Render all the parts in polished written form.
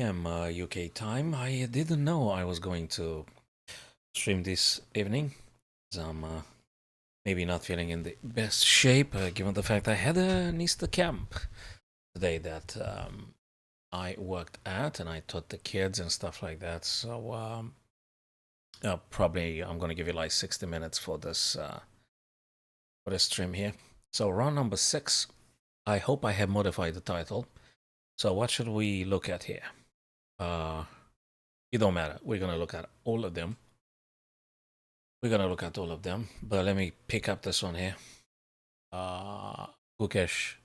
p.m. UK time. I didn't know I was going to stream this evening. I'm maybe not feeling in the best shape, given the fact I had an Easter camp today that I worked at, and I taught the kids and stuff like that. So probably I'm gonna give you like 60 minutes for this stream here. So round number 6. I hope I have modified the title. So what should we look at here? It don't matter. We're gonna look at all of them. But let me pick up this one here. Gukesh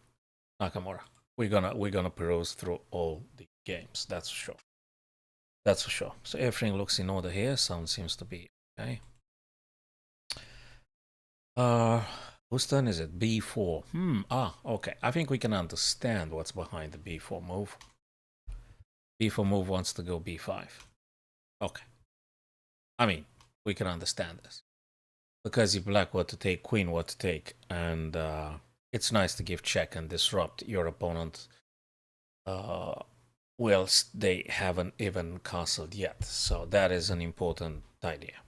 Nakamura. We're gonna peruse through all the games. That's for sure. That's for sure. So everything looks in order here. Sound seems to be okay. Whose turn is it? B4. Okay. I think we can understand what's behind the B4 move. B4 move wants to go B5. Okay. I mean, we can understand this. Because you black what to take, queen what to take, and it's nice to give check and disrupt your opponent whilst they haven't even castled yet. So that is an important idea.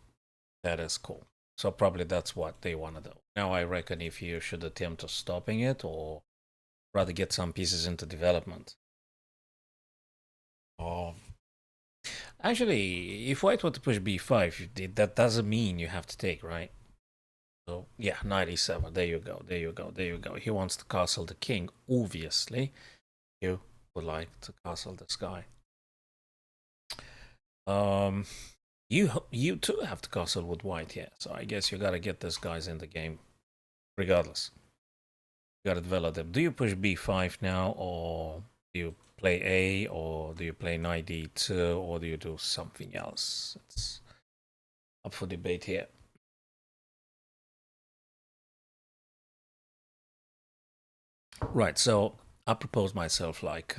That is cool. So probably that's what they want to do. Now I reckon if you should attempt to stopping it or rather get some pieces into development. Actually, if white were to push b5, that doesn't mean you have to take, right? So yeah, 97. There you go. There you go. There you go. He wants to castle the king. Obviously, you would like to castle this guy. You too have to castle with white here. So I guess you gotta get these guys in the game, regardless. You gotta develop them. Do you push b5 now, or do you play A, or do you play knight d2, or do you do something else? It's up for debate here. Right, so I propose myself like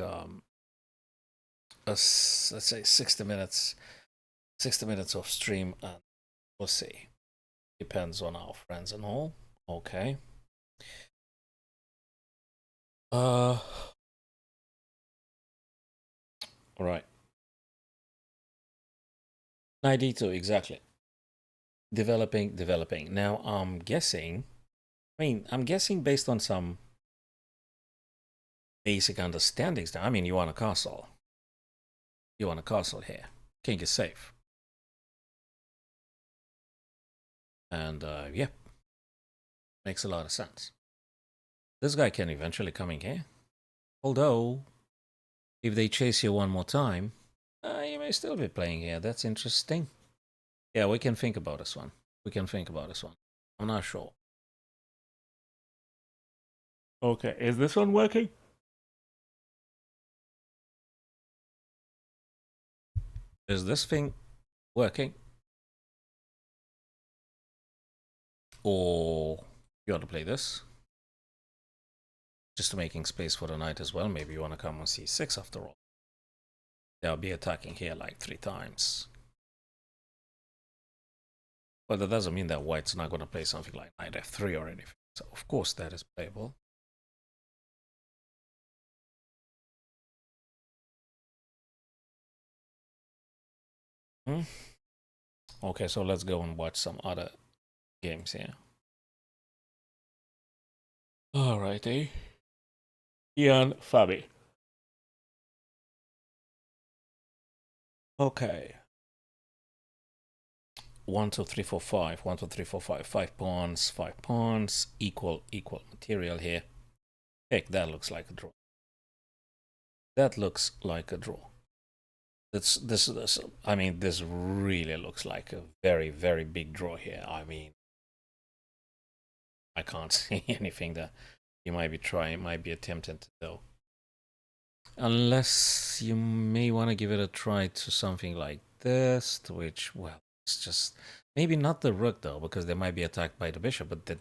let's say 60 minutes of stream, and we'll see. Depends on our friends and all. Okay. All right. 92 exactly. Developing. Now I'm guessing. I'm guessing based on some basic understandings. I mean, you want a castle. You want a castle here. King is safe. And yeah, makes a lot of sense. This guy can eventually come in here. Although, if they chase you one more time, you may still be playing here. That's interesting. Yeah, we can think about this one. I'm not sure. Okay, is this one working? Is this thing working? Or you want to play this? Just making space for the knight as well. Maybe you want to come on c6 after all. They'll be attacking here like 3 times. But that doesn't mean that white's not going to play something like knight f3 or anything. So of course that is playable. Okay, so let's go and watch some other games here. Alrighty. Ian Fabi. Okay. 1, 2, 3, 4, 5. 1, 2, 3, 4, 5. 5 pawns, 5 pawns. Equal material here. Heck, that looks like a draw. I mean, this really looks like a very, very big draw here. I mean, I can't see anything that you might be attempting to do. Unless you may want to give it a try to something like this, which, well, it's just maybe not the rook though, because they might be attacked by the bishop. But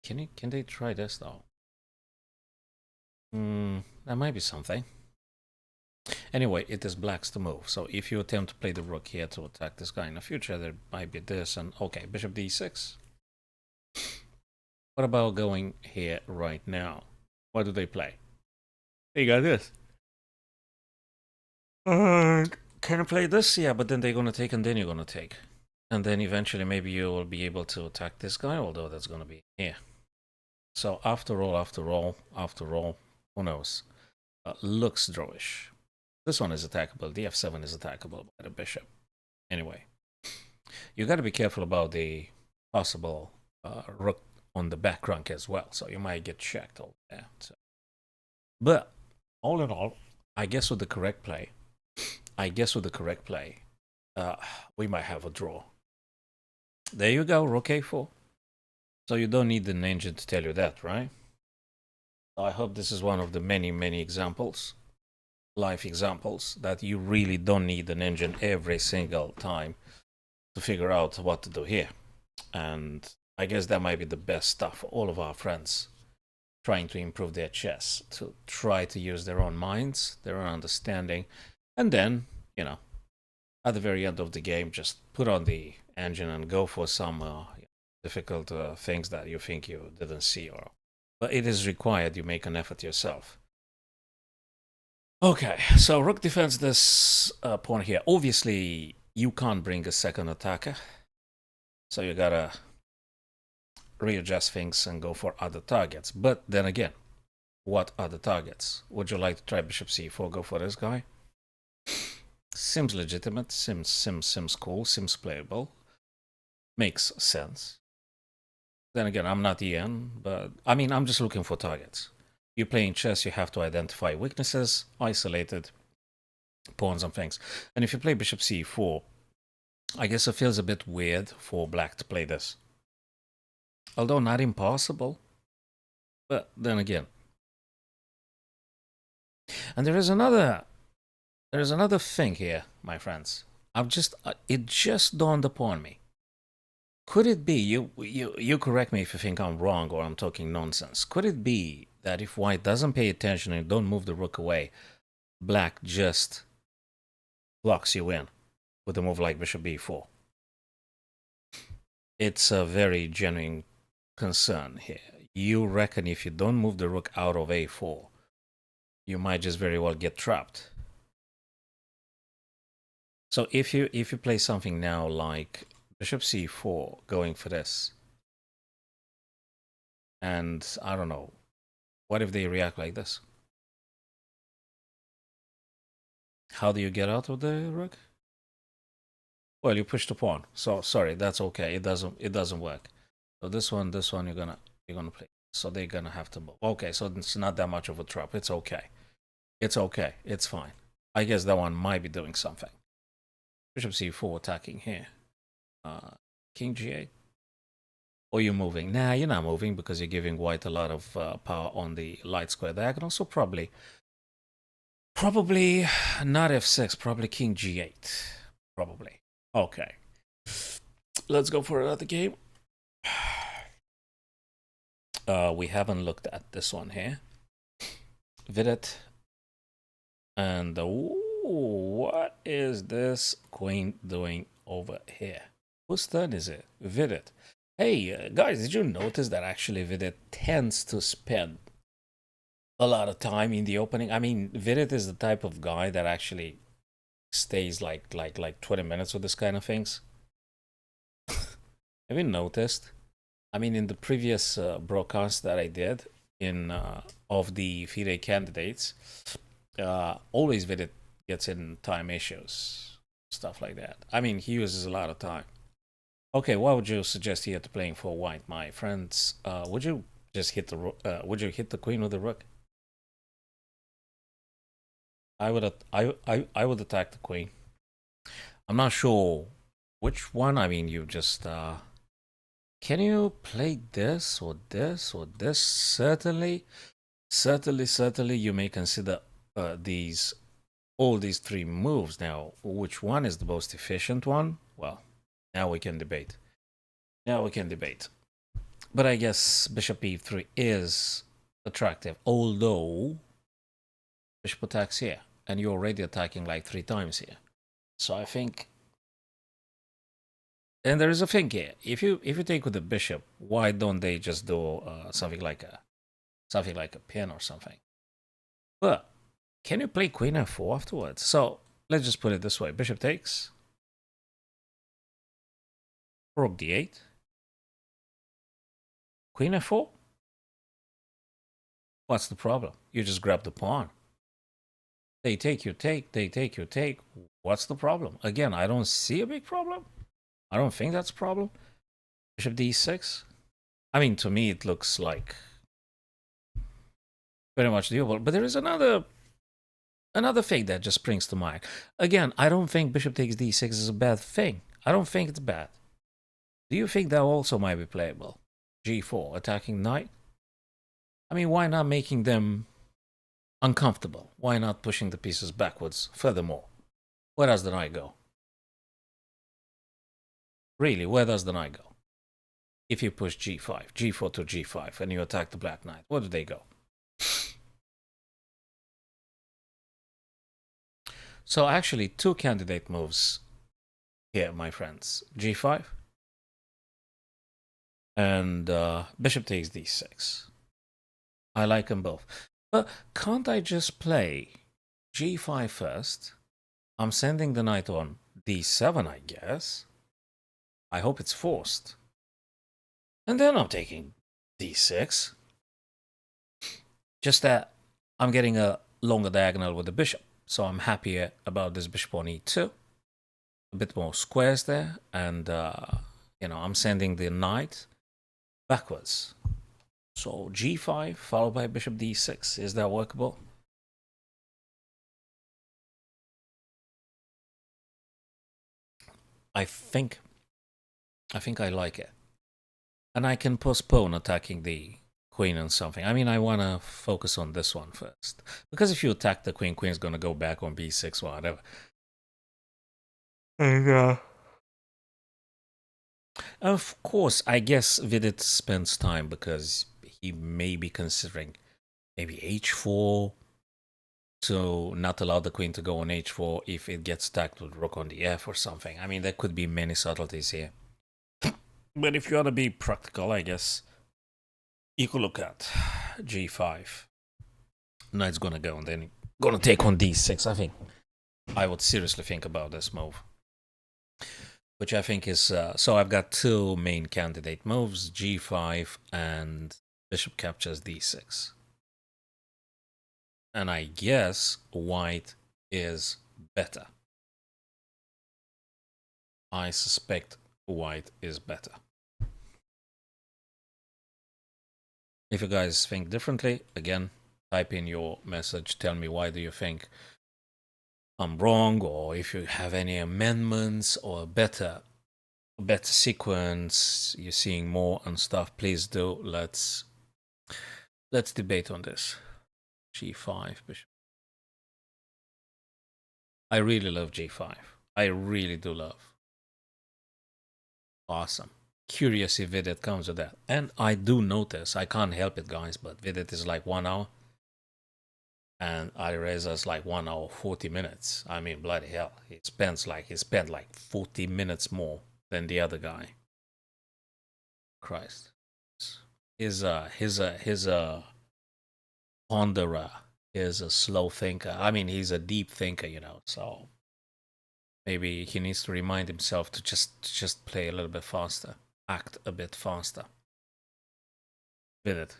can they try this though? That might be something. Anyway, it is black's to move. So if you attempt to play the rook here to attack this guy in the future, there might be this and okay, bishop d6. What about going here right now? What do they play? They got this. Can I play this? Yeah, but then they're gonna take and then you're gonna take. And then eventually maybe you will be able to attack this guy, although that's gonna be here. So after all, who knows? Looks drawish. This one is attackable. The f7 is attackable by the bishop. Anyway, you got to be careful about the possible rook on the back rank as well. So you might get checked over there. So. But all in all, I guess with the correct play, we might have a draw. There you go, rook a4. So you don't need an engine to tell you that, right? I hope this is one of the many, many examples, life examples, that you really don't need an engine every single time to figure out what to do here. And I guess that might be the best stuff for all of our friends trying to improve their chess, to try to use their own minds, their own understanding, and then, you know, at the very end of the game, just put on the engine and go for some difficult things that you think you didn't see. But it is required you make an effort yourself. Okay, so rook defends this pawn here. Obviously, you can't bring a second attacker, so you gotta readjust things and go for other targets. But then again, what other targets? Would you like to try bishop c4, go for this guy? Seems legitimate, seems cool, seems playable. Makes sense. Then again, I'm not Ian, but I mean, I'm just looking for targets. You're playing chess, you have to identify weaknesses, isolated pawns and things. And if you play bishop c4, I guess it feels a bit weird for black to play this. Although not impossible, but then again. And there is another thing here, my friends. It just dawned upon me. Could it be, you correct me if you think I'm wrong or I'm talking nonsense. Could it be that if white doesn't pay attention and don't move the rook away, black just locks you in with a move like bishop b4? It's a very genuine concern here. You reckon if you don't move the rook out of a4, you might just very well get trapped. So if you play something now like bishop c4, going for this, and I don't know, what if they react like this? How do you get out of the rook? Well, you push the pawn. So sorry, that's okay. It doesn't work. So this one you're gonna play. So they're gonna have to move. Okay, so it's not that much of a trap. It's okay. It's okay. It's fine. I guess that one might be doing something. Bishop c4 attacking here. King g8. Or you're moving. Nah, you're not moving because you're giving white a lot of power on the light square diagonal. So probably not f6. Probably king g8. Probably. Okay. Let's go for another game. We haven't looked at this one here. FIDE. And what is this queen doing over here? Whose turn is it? FIDE. Hey, guys, did you notice that actually FIDE tends to spend a lot of time in the opening? I mean, FIDE is the type of guy that actually stays like 20 minutes with this kind of things. Have you noticed? I mean, in the previous broadcast that I did of the FIDE candidates, always FIDE gets in time issues, stuff like that. I mean, he uses a lot of time. Okay, what would you suggest here to playing for white, my friends? Would you just hit the would you hit the queen with the rook? I would attack the queen. I'm not sure which one. I mean, you just can you play this or this or this? Certainly, you may consider all these three moves. Now, which one is the most efficient one? Well, now we can debate. But I guess bishop e3 is attractive, although bishop attacks here, and you're already attacking like 3 times here. So I think, and there is a thing here. If you take with the bishop, why don't they just do something like a pin or something? But can you play queen f4 afterwards? So let's just put it this way. Bishop takes. Rook d8. Queen f4. What's the problem? You just grab the pawn. They take, you take, they take, you take. What's the problem? Again, I don't see a big problem. I don't think that's a problem. Bishop d6. I mean, to me, it looks like very much doable. But there is another thing that just springs to mind. Again, I don't think bishop takes d6 is a bad thing. I don't think it's bad. Do you think that also might be playable? g4, attacking knight? I mean, why not making them uncomfortable? Why not pushing the pieces backwards furthermore? Where does the knight go? Really, where does the knight go? If you push g5, g4 to g5, and you attack the black knight, where do they go? So actually, two candidate moves here, my friends. g5 and bishop takes d6. I like them both. But can't I just play g5 first? I'm sending the knight on d7, I guess. I hope it's forced. And then I'm taking d6. Just that I'm getting a longer diagonal with the bishop. So I'm happier about this bishop on e2. A bit more squares there. And, you know, I'm sending the knight backwards. So g5 followed by bishop d6. Is that workable? I think I like it. And I can postpone attacking the queen and something. I mean, I want to focus on this one first. Because if you attack the queen, queen's going to go back on b6 or whatever. And, of course, I guess Vidit spends time because he may be considering maybe h4 to not allow the queen to go on h4 if it gets attacked with rook on the f or something. I mean, there could be many subtleties here. But if you want to be practical, I guess you could look at g5. Knight's gonna go and then gonna take on d6. I think I would seriously think about this move, which I think is so I've got two main candidate moves, g5 and bishop captures d6. And I guess white is better. I suspect white is better. If you guys think differently, again, type in your message. Tell me why do you think I'm wrong, or if you have any amendments or a better sequence, you're seeing more and stuff, please do. Let's debate on this. g5 bishop. I really love g5. I really do love. Awesome. Curious if Vidit comes with that. And I do notice, I can't help it, guys, but Vidit is like 1 hour. And Ireza's like 1 hour 40 minutes. I mean, bloody hell. He spent like 40 minutes more than the other guy. Christ. He's a ponderer. He's a slow thinker. I mean, he's a deep thinker, you know, so maybe he needs to remind himself to just play a little bit faster. Act a bit faster. With it.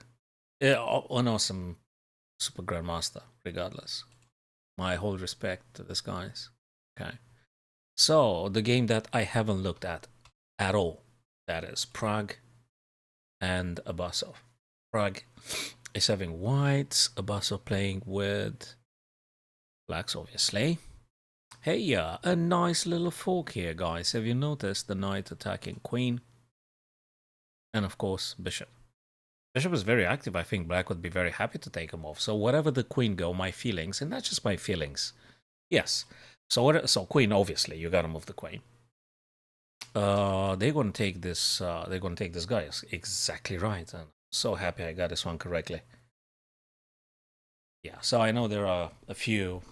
Yeah, an awesome super grandmaster, regardless. My whole respect to this guys. Okay. So the game that I haven't looked at all, that is Prague and Abasov. Prague is having whites, Abasov playing with blacks, obviously. Hey, a nice little fork here, guys. Have you noticed the knight attacking queen? And of course, bishop. Bishop is very active. I think black would be very happy to take him off. So whatever the queen go, my feelings, and not just my feelings. Yes. So queen, obviously, you gotta move the queen. They're gonna take this. They're gonna take this guy. Exactly right. And I'm so happy I got this one correctly. Yeah. So I know there are a few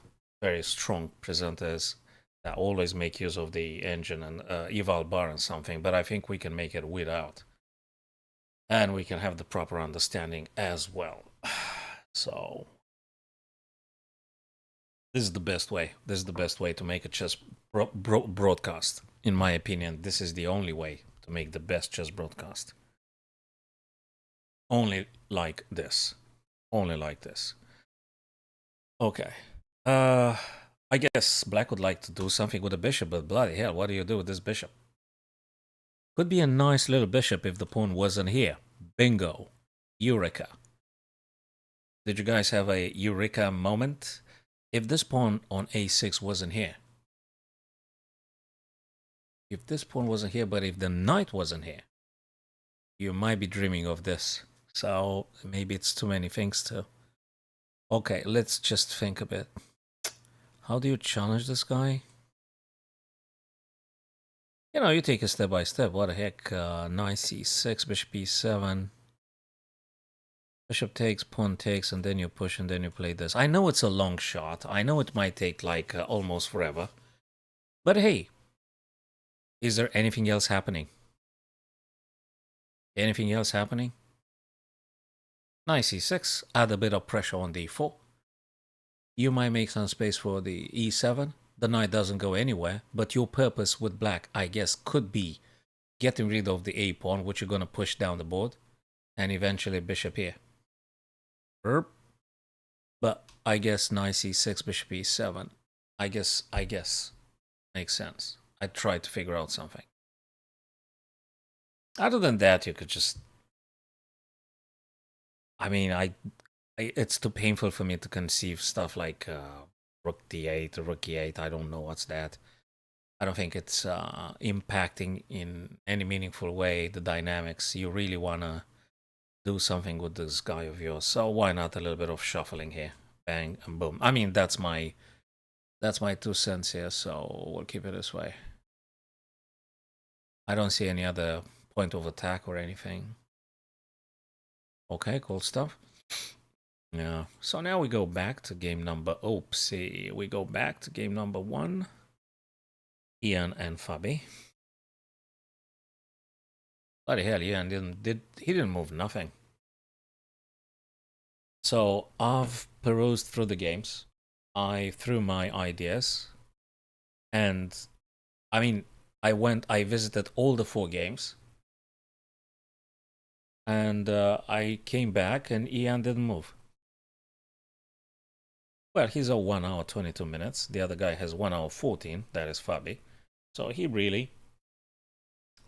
very strong presenters that always make use of the engine and eval bar and something, but I think we can make it without. And we can have the proper understanding as well. So This is the best way. This is the best way to make a chess broadcast. In my opinion, this is the only way to make the best chess broadcast. Only like this. Only like this. Okay. I guess Black would like to do something with the bishop, but bloody hell, what do you do with this bishop? Could be a nice little bishop if the pawn wasn't here. Bingo. Eureka. Did you guys have a eureka moment? If this pawn on a6 wasn't here. If this pawn wasn't here, but if the knight wasn't here, you might be dreaming of this. So maybe it's too many things to... Okay, let's just think a bit. How do you challenge this guy? You know, you take it step by step. What the heck? Knight c6, bishop e7. Bishop takes, pawn takes, and then you push, and then you play this. I know it's a long shot. I know it might take like almost forever. But hey, is there anything else happening? Anything else happening? Knight c6, add a bit of pressure on d4. You might make some space for the e7. The knight doesn't go anywhere, but your purpose with black, I guess, could be getting rid of the a pawn, which you're going to push down the board, and eventually bishop here. But I guess knight c6, bishop e7. I guess makes sense. I tried to figure out something. Other than that, you could just... I mean, it's too painful for me to conceive stuff like rook d8 or rook e8. I don't know what's that. I don't think it's impacting in any meaningful way the dynamics. You really want to do something with this guy of yours. So why not a little bit of shuffling here? Bang and boom. I mean, that's my 2 cents here, so we'll keep it this way. I don't see any other point of attack or anything. Okay, cool stuff. Yeah, so now we go back to game number... Oopsie. We go back to game number 1. Ian and Fabi. Bloody hell, Ian didn't move nothing. So I've perused through the games. I threw my ideas. And I mean, I visited all the 4 games. And I came back and Ian didn't move. Well, he's a 1 hour 22 minutes. The other guy has 1 hour 14. That is Fabi. So he really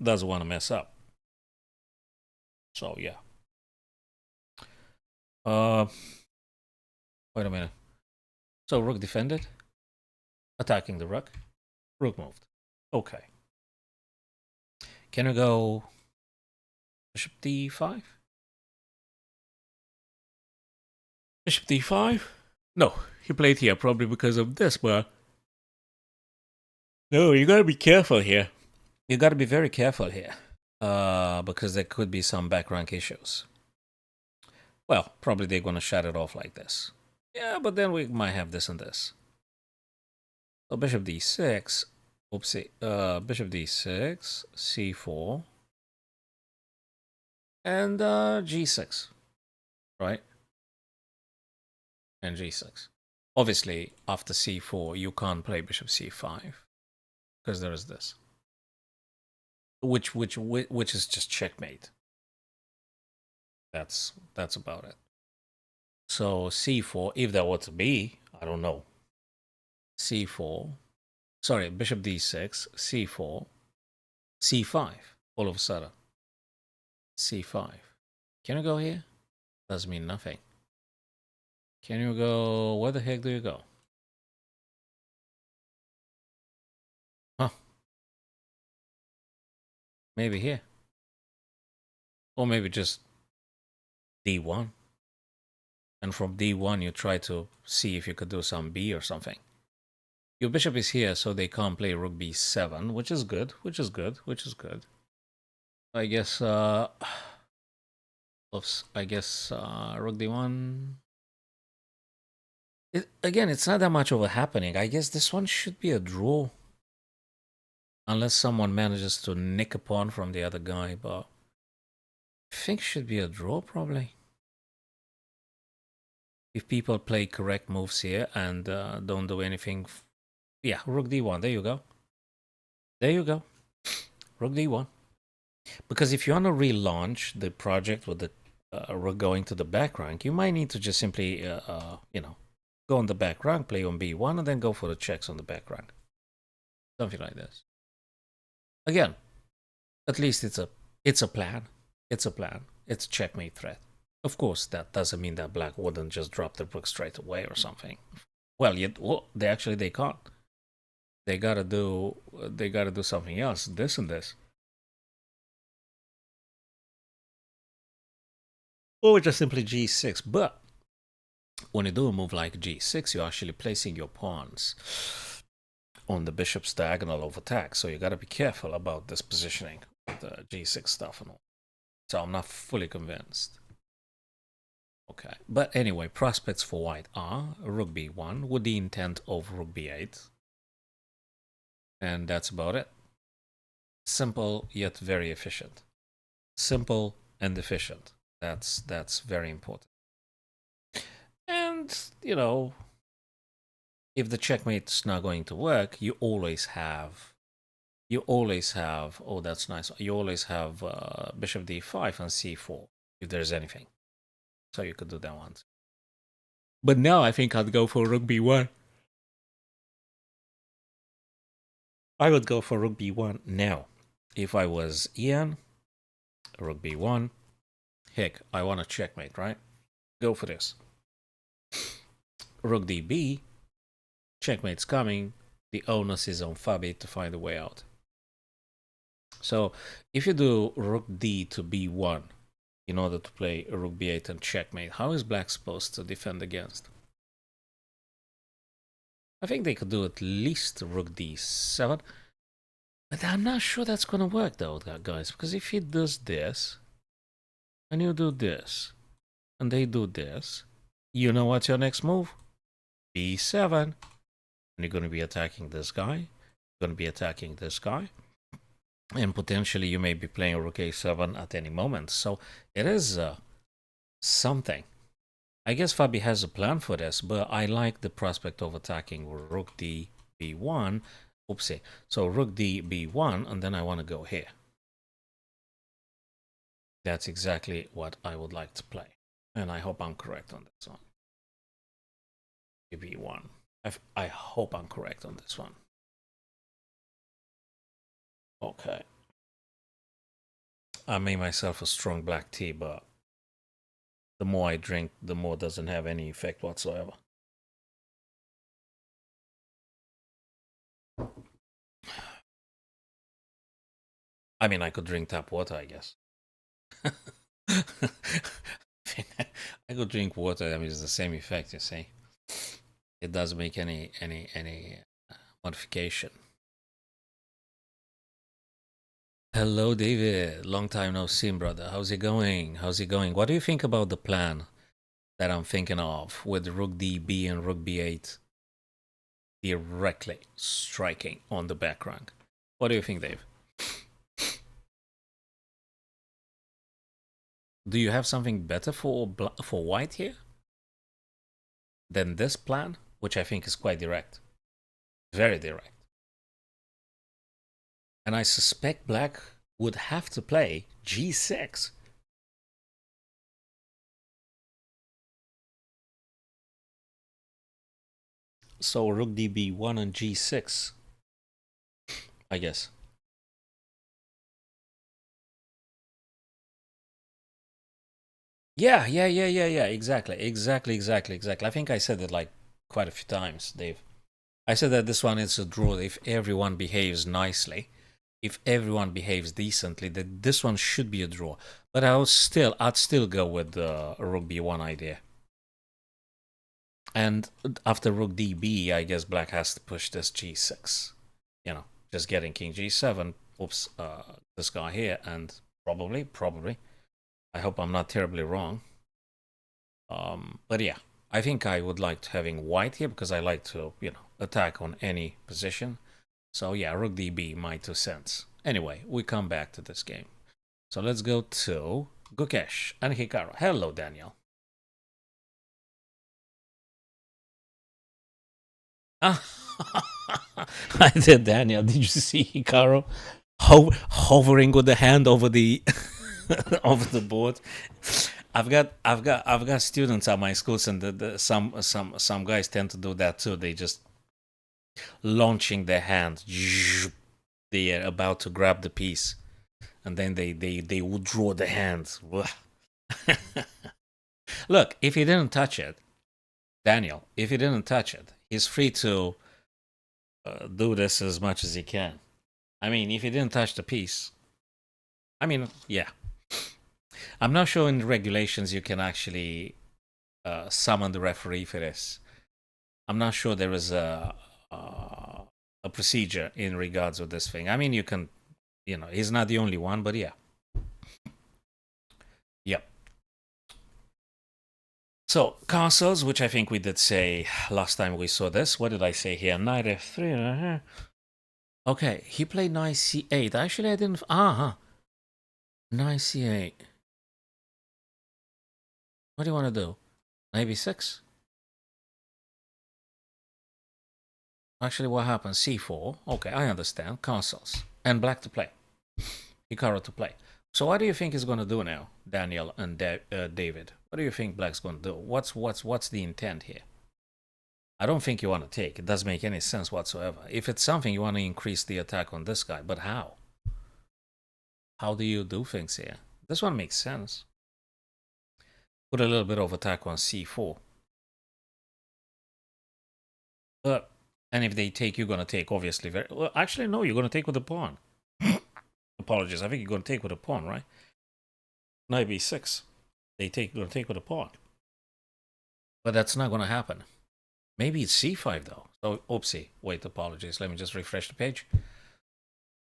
doesn't want to mess up. So yeah. Wait a minute. So rook defended. Attacking the rook. Rook moved. Okay. Can I go bishop d5? Bishop d5? No, he played here probably because of this, but... No, you gotta be careful here. You gotta be very careful here. Because there could be some back rank issues. Well, probably they're gonna shut it off like this. Yeah, but then we might have this and this. So bishop d6. Oopsie. Bishop d6, c4, and g6, right? And g6. Obviously, after c4, you can't play bishop c5 because there is this, which is just checkmate. That's about it. So c4, if there were to be, I don't know, c4. Sorry, bishop d6, c4, c5, all of a sudden. c5. Can you go here? Doesn't mean nothing. Can you go... Where the heck do you go? Huh. Maybe here. Or maybe just d1. And from d1 you try to see if you could do some b or something. Your bishop is here, so they can't play rook b7, which is good, which is good. I guess, rook d1. Again, it's not that much of a happening. I guess this one should be a draw. Unless someone manages to nick a pawn from the other guy, but I think it should be a draw, probably. If people play correct moves here and don't do anything, yeah, rook d1. There you go. There you go. Rook d1. Because if you want to relaunch the project with the rook going to the back rank, you might need to just simply, you know, go on the back rank, play on b1, and then go for the checks on the back rank. Something like this. Again, at least it's a plan. It's a plan. It's a checkmate threat. Of course, that doesn't mean that black wouldn't just drop the rook straight away or something. Well, they can't. They gotta do something else. This and this. Or just simply g6. But when you do a move like g6, you're actually placing your pawns on the bishop's diagonal of attack. So you gotta be careful about this positioning with the g6 stuff and all. So I'm not fully convinced. Okay, but anyway, prospects for white are rook b1 with the intent of rook b8. And that's about it. Simple yet very efficient. Simple and efficient. That's very important. And, you know, if the checkmate's not going to work, you always have, oh, that's nice. You always have bishop d5 and c4 if there's anything. So you could do that once. But now I think I'd go for rook b1. I would go for rook b1 now. If I was Ian, rook b1. Heck, I want a checkmate, right? Go for this. Rook db. Checkmate's coming. The onus is on FIDE to find a way out. So if you do rook d to b1 in order to play rook b8 and checkmate, how is black supposed to defend against? I think they could do at least rook d7. But I'm not sure that's going to work though, guys. Because if he does this, and you do this, and they do this, you know what's your next move? b7. And you're going to be attacking this guy. You're going to be attacking this guy. And potentially you may be playing rook a7 at any moment. So it is something. I guess Fabi has a plan for this, but I like the prospect of attacking rook d b1. Oopsie. So rook d b1, and then I want to go here. That's exactly what I would like to play. And I hope I'm correct on this one. b1. I hope I'm correct on this one. Okay. I made myself a strong black tea, but the more I drink, the more it doesn't have any effect whatsoever. I mean, I could drink tap water, I guess. I could drink water. I mean, it's the same effect, you see. It doesn't make any modification. Hello, David. Long time no see, brother. How's it going? How's it going? What do you think about the plan that I'm thinking of with rook db and rook b8 directly striking on the back rank? What do you think, Dave? Do you have something better for white here than this plan, which I think is quite direct, very direct? And I suspect black would have to play g6. So rook db1 and g6, I guess. Yeah, exactly. I think I said it like quite a few times, Dave. I said that this one is a draw if everyone behaves nicely. If everyone behaves decently, that this one should be a draw. But I'd still go with the rook b1 idea. And after rook db, I guess black has to push this g6. You know, just getting king g7. Oops, this guy here, and probably. I hope I'm not terribly wrong. But yeah, I think I would like having white here because I like to, you know, attack on any position. So yeah, rook db, my 2 cents. Anyway, we come back to this game. So let's go to Gukesh and Hikaru. Hello, Daniel. I did, Daniel. Did you see Hikaru hovering with the hand over the over the board? I've got students at my schools, and some guys tend to do that too. They just launching their hand, they are about to grab the piece, and then they withdraw the hand. Look, if he didn't touch it, Daniel, if he didn't touch it, he's free to do this as much as he can. I mean, if he didn't touch the piece, I mean, yeah. I'm not sure in the regulations you can actually summon the referee for this. I'm not sure there is a procedure in regards with this thing. I mean, you can, he's not the only one, but yeah. Yep. So, castles, which I think we did say last time we saw this. What did I say here? Knight f3. Okay, he played knight c8. Actually, I didn't. Knight c8. What do you want to do? Knight b6? Actually, what happened? c4. Okay, I understand. Castles. And black to play. Hikaru to play. So what do you think he's going to do now, Daniel and David? What do you think black's going to do? What's the intent here? I don't think you want to take. It doesn't make any sense whatsoever. If it's something, you want to increase the attack on this guy. But how? How do you do things here? This one makes sense. Put a little bit of attack on c4. And if they take, you're going to take, obviously. Well, actually, no, you're going to take with the pawn. Apologies. I think you're going to take with a pawn, right? Knight b6. You're going to take with a pawn. But that's not going to happen. Maybe it's c5, though. So, oopsie. Wait, apologies. Let me just refresh the page.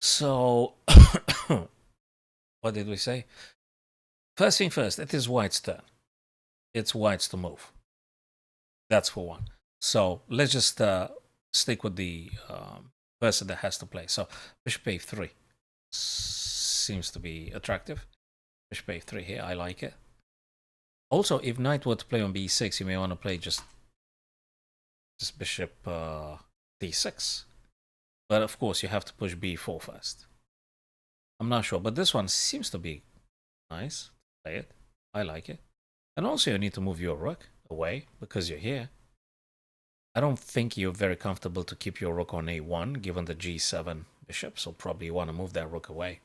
So, what did we say? First thing first, it is white's turn. It's white's to move. That's for one. So, let's just stick with the person that has to play. So, bishop a3 seems to be attractive. Bishop a3 here, I like it. Also, if knight were to play on b6, you may want to play just bishop d6. But of course, you have to push b4 first. I'm not sure, but this one seems to be nice. Play it. I like it. And also, you need to move your rook away because you're here. I don't think you're very comfortable to keep your rook on a1 given the g7 bishop, so probably you want to move that rook away.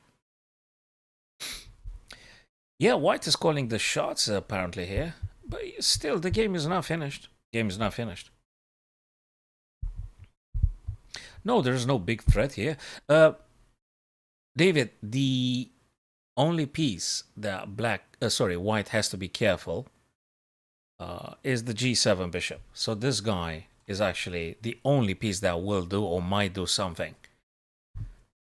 Yeah, white is calling the shots apparently here, but still the game is not finished. Game is not finished. No, there is no big threat here. David, the only piece that white has to be careful is the g7 bishop. So this guy is actually the only piece that will do or might do something.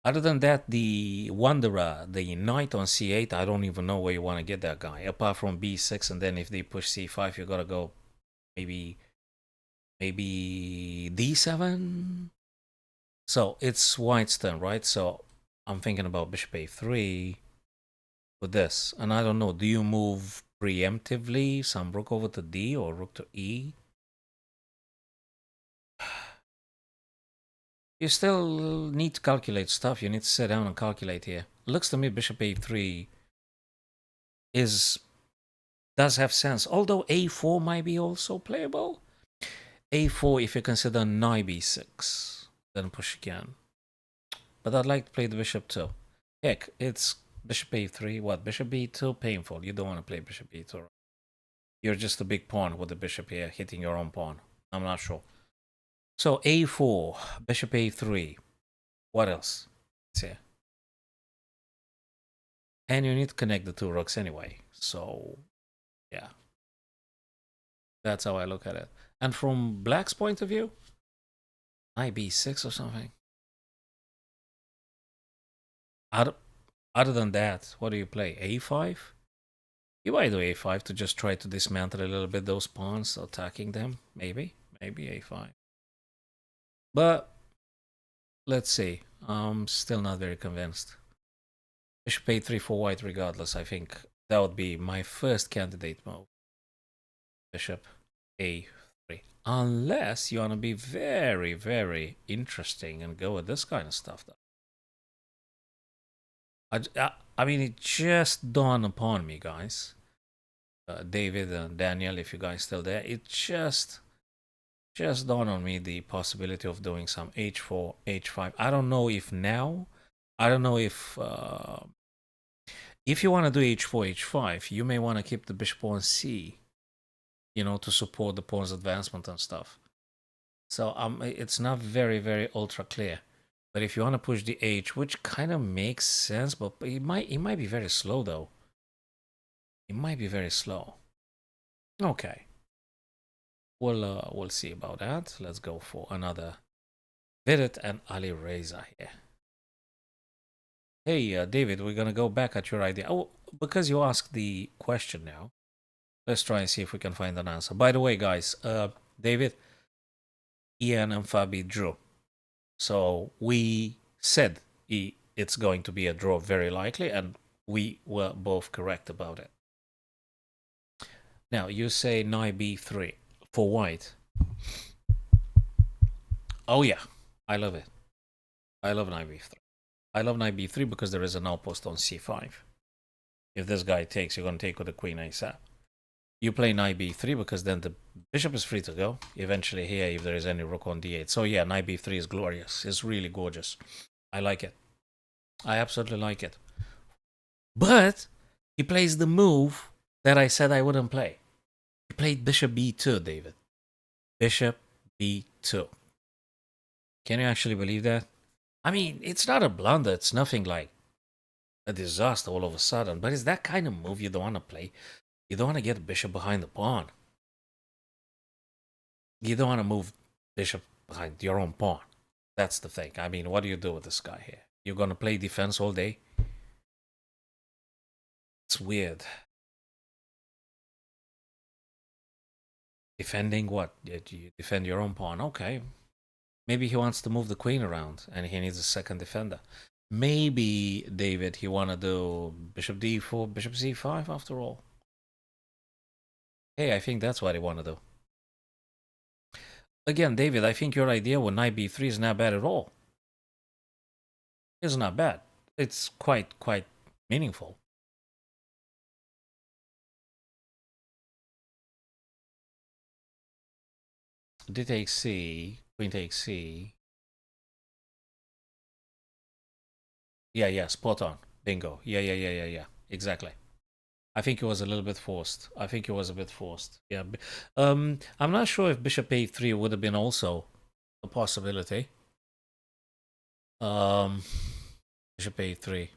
Other than that, the wanderer, the knight on c8, I don't even know where you want to get that guy. Apart from b6, and then if they push c5, you gotta go maybe d7. So it's white's turn, right? So I'm thinking about bishop a3 with this, and I don't know. Do you move preemptively, some rook over to d or rook to e? You still need to calculate stuff. You need to sit down and calculate here. Looks to me bishop a3 does have sense. Although a4 might be also playable. a4 if you consider knight b6. Then push again. But I'd like to play the bishop too. Heck, it's bishop a3. What? Bishop b2? Painful. You don't want to play bishop b2. You're just a big pawn with the bishop here, hitting your own pawn. I'm not sure. So a4, bishop a3. What else? Let's see. And you need to connect the two rooks anyway. So, yeah. That's how I look at it. And from black's point of view, knight b6 or something. Other than that, what do you play? a5? You might do a5 to just try to dismantle a little bit those pawns, attacking them. Maybe a5. But let's see. I'm still not very convinced. Bishop a3 for white regardless. I think that would be my first candidate move. Bishop a3. Unless you want to be very, very interesting and go with this kind of stuff, though. I mean, it just dawned upon me, guys. David and Daniel, if you guys still there, it just dawned on me the possibility of doing some h4, h5. I don't know if now, I don't know if you want to do h4, h5, you may want to keep the bishop on c, you know, to support the pawn's advancement and stuff. So it's not very, very ultra clear. But if you want to push the h, which kind of makes sense, but it might be very slow though. It might be very slow. Okay. We'll see about that. Let's go for another Vidit and Ali Reza here. Hey, David, we're gonna go back at your idea. Oh, because you asked the question now, let's try and see if we can find an answer. By the way, guys, David, Ian, and Fabi drew. So we said it's going to be a draw very likely, and we were both correct about it. Now, you say knight b3 for white. Oh yeah, I love it. I love knight b3. I love knight b3 because there is an outpost on c5. If this guy takes, you're going to take with the queen asap. You play knight b3 because then the bishop is free to go. Eventually here, if there is any rook on d8. So yeah, knight b3 is glorious. It's really gorgeous. I like it. I absolutely like it. But he plays the move that I said I wouldn't play. He played bishop b2, David. Bishop b2. Can you actually believe that? I mean, it's not a blunder. It's nothing like a disaster all of a sudden. But it's that kind of move you don't want to play. You don't want to get a bishop behind the pawn. You don't want to move bishop behind your own pawn. That's the thing. I mean, what do you do with this guy here? You're going to play defense all day? It's weird. Defending what? You defend your own pawn. Okay. Maybe he wants to move the queen around and he needs a second defender. Maybe, David, he want to do bishop d4, bishop c5 after all. Hey, I think that's what he want to do. Again, David, I think your idea with knight b3 is not bad at all. It's not bad. It's quite meaningful. D takes c, queen takes c. Yeah, spot on. Bingo. Yeah. Exactly. I think it was a little bit forced. I think it was a bit forced. Yeah. I'm not sure if bishop a3 would have been also a possibility. Bishop a3.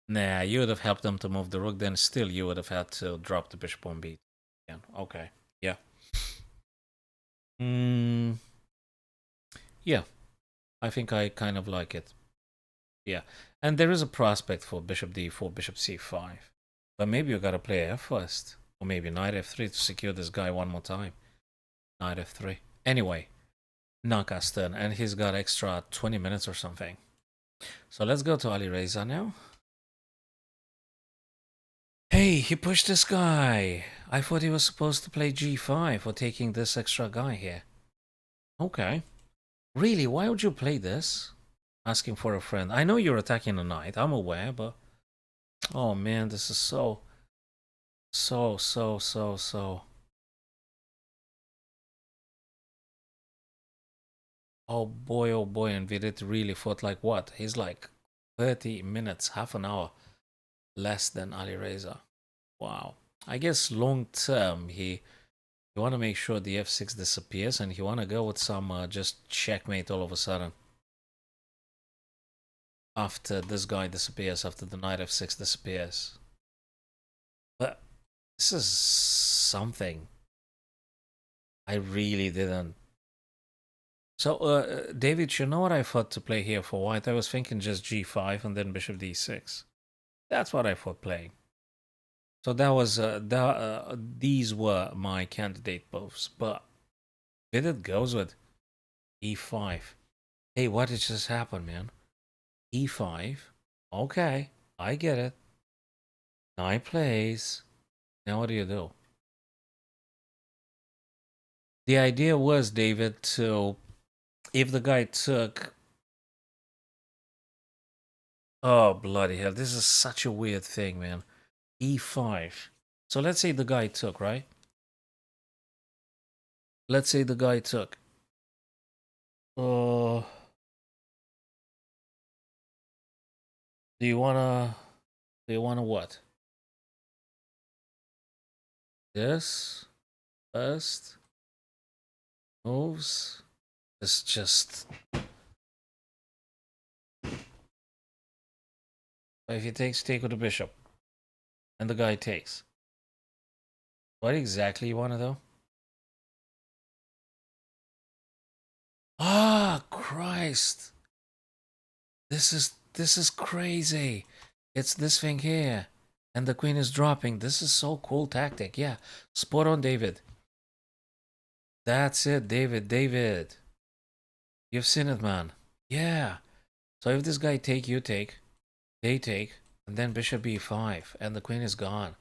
Nah, you would have helped them to move the rook. Then still, you would have had to drop the bishop on b. Yeah. Okay. Yeah. Yeah. I think I kind of like it. Yeah. And there is a prospect for bishop d4, bishop c5. But maybe you gotta play f first. Or maybe knight f3 to secure this guy one more time. Knight f3. Anyway, Naka's turn. And he's got extra 20 minutes or something. So let's go to Ali Reza now. Hey, he pushed this guy. I thought he was supposed to play g5 for taking this extra guy here. Okay. Really, why would you play this? Asking for a friend. I know you're attacking a knight. I'm aware, but... Oh man, this is so... Oh boy, and Vidit really fought like what? He's like 30 minutes, half an hour less than Ali Reza. Wow. I guess long term, he want to make sure the f6 disappears and he want to go with some just checkmate all of a sudden. After this guy disappears, after the knight f6 disappears. But this is something I really didn't. So, David, you know what I thought to play here for white? I was thinking just g5 and then bishop d6. That's what I thought playing. So that was these were my candidate moves, but Vidit goes with e5. Hey, what did just happen, man? e5. Okay, I get it. Knight plays. Now what do you do? The idea was, David, to if the guy took, oh bloody hell, this is such a weird thing, man. E5. So let's say the guy took, right? Let's say the guy took. Do you wanna? Do you wanna what? This first moves. It's just. If he takes, take with the bishop, and the guy takes. What exactly you wanna do? Ah, Christ! This is crazy. It's this thing here. And the queen is dropping. This is so cool tactic. Yeah. Spot on, David. That's it, David. David. You've seen it, man. Yeah. So if this guy take, you take. They take. And then bishop e5. And the queen is gone.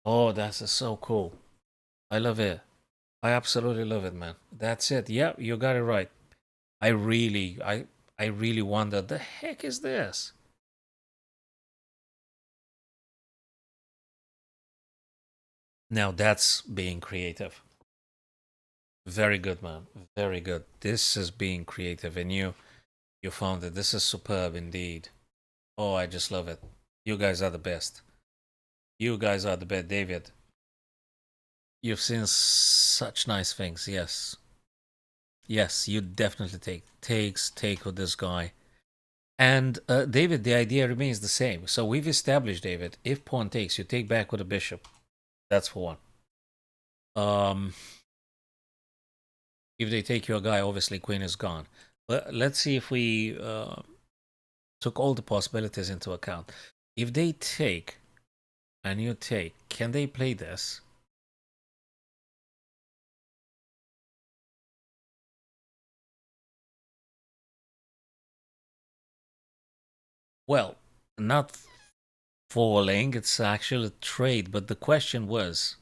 Oh, that's so cool. I love it. I absolutely love it, man. That's it. Yep, you got it right. I really wonder, the heck is this? Now that's being creative. Very good, man. Very good. This is being creative, and you found it. This is superb indeed. Oh, I just love it. You guys are the best. You guys are the best, David. You've seen such nice things. Yes. Yes, you definitely take with this guy. And David, the idea remains the same. So we've established, David, if pawn takes, you take back with a bishop. That's for one. If they take your guy, obviously queen is gone. But let's see if we took all the possibilities into account. If they take and you take, can they play this? Well, not falling, it's actually a trade, but the question was,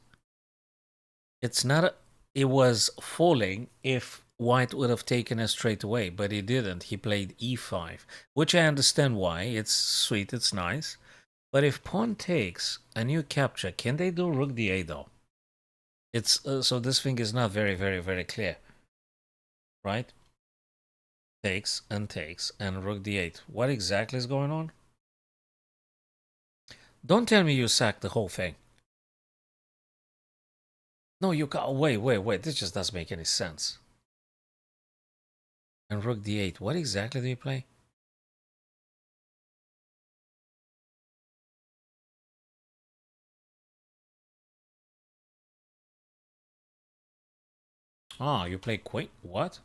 it's not a, it was falling if white would have taken it straight away, but he didn't. He played e5, which I understand why. It's sweet, it's nice. But if pawn takes and you capture, can they do rook d8 though? It's so this thing is not very clear, right? Takes and rook d8. What exactly is going on? Don't tell me you sacked the whole thing. No, you can't. Wait. This just doesn't make any sense. And rook d8. What exactly do you play? Ah, you play queen. What?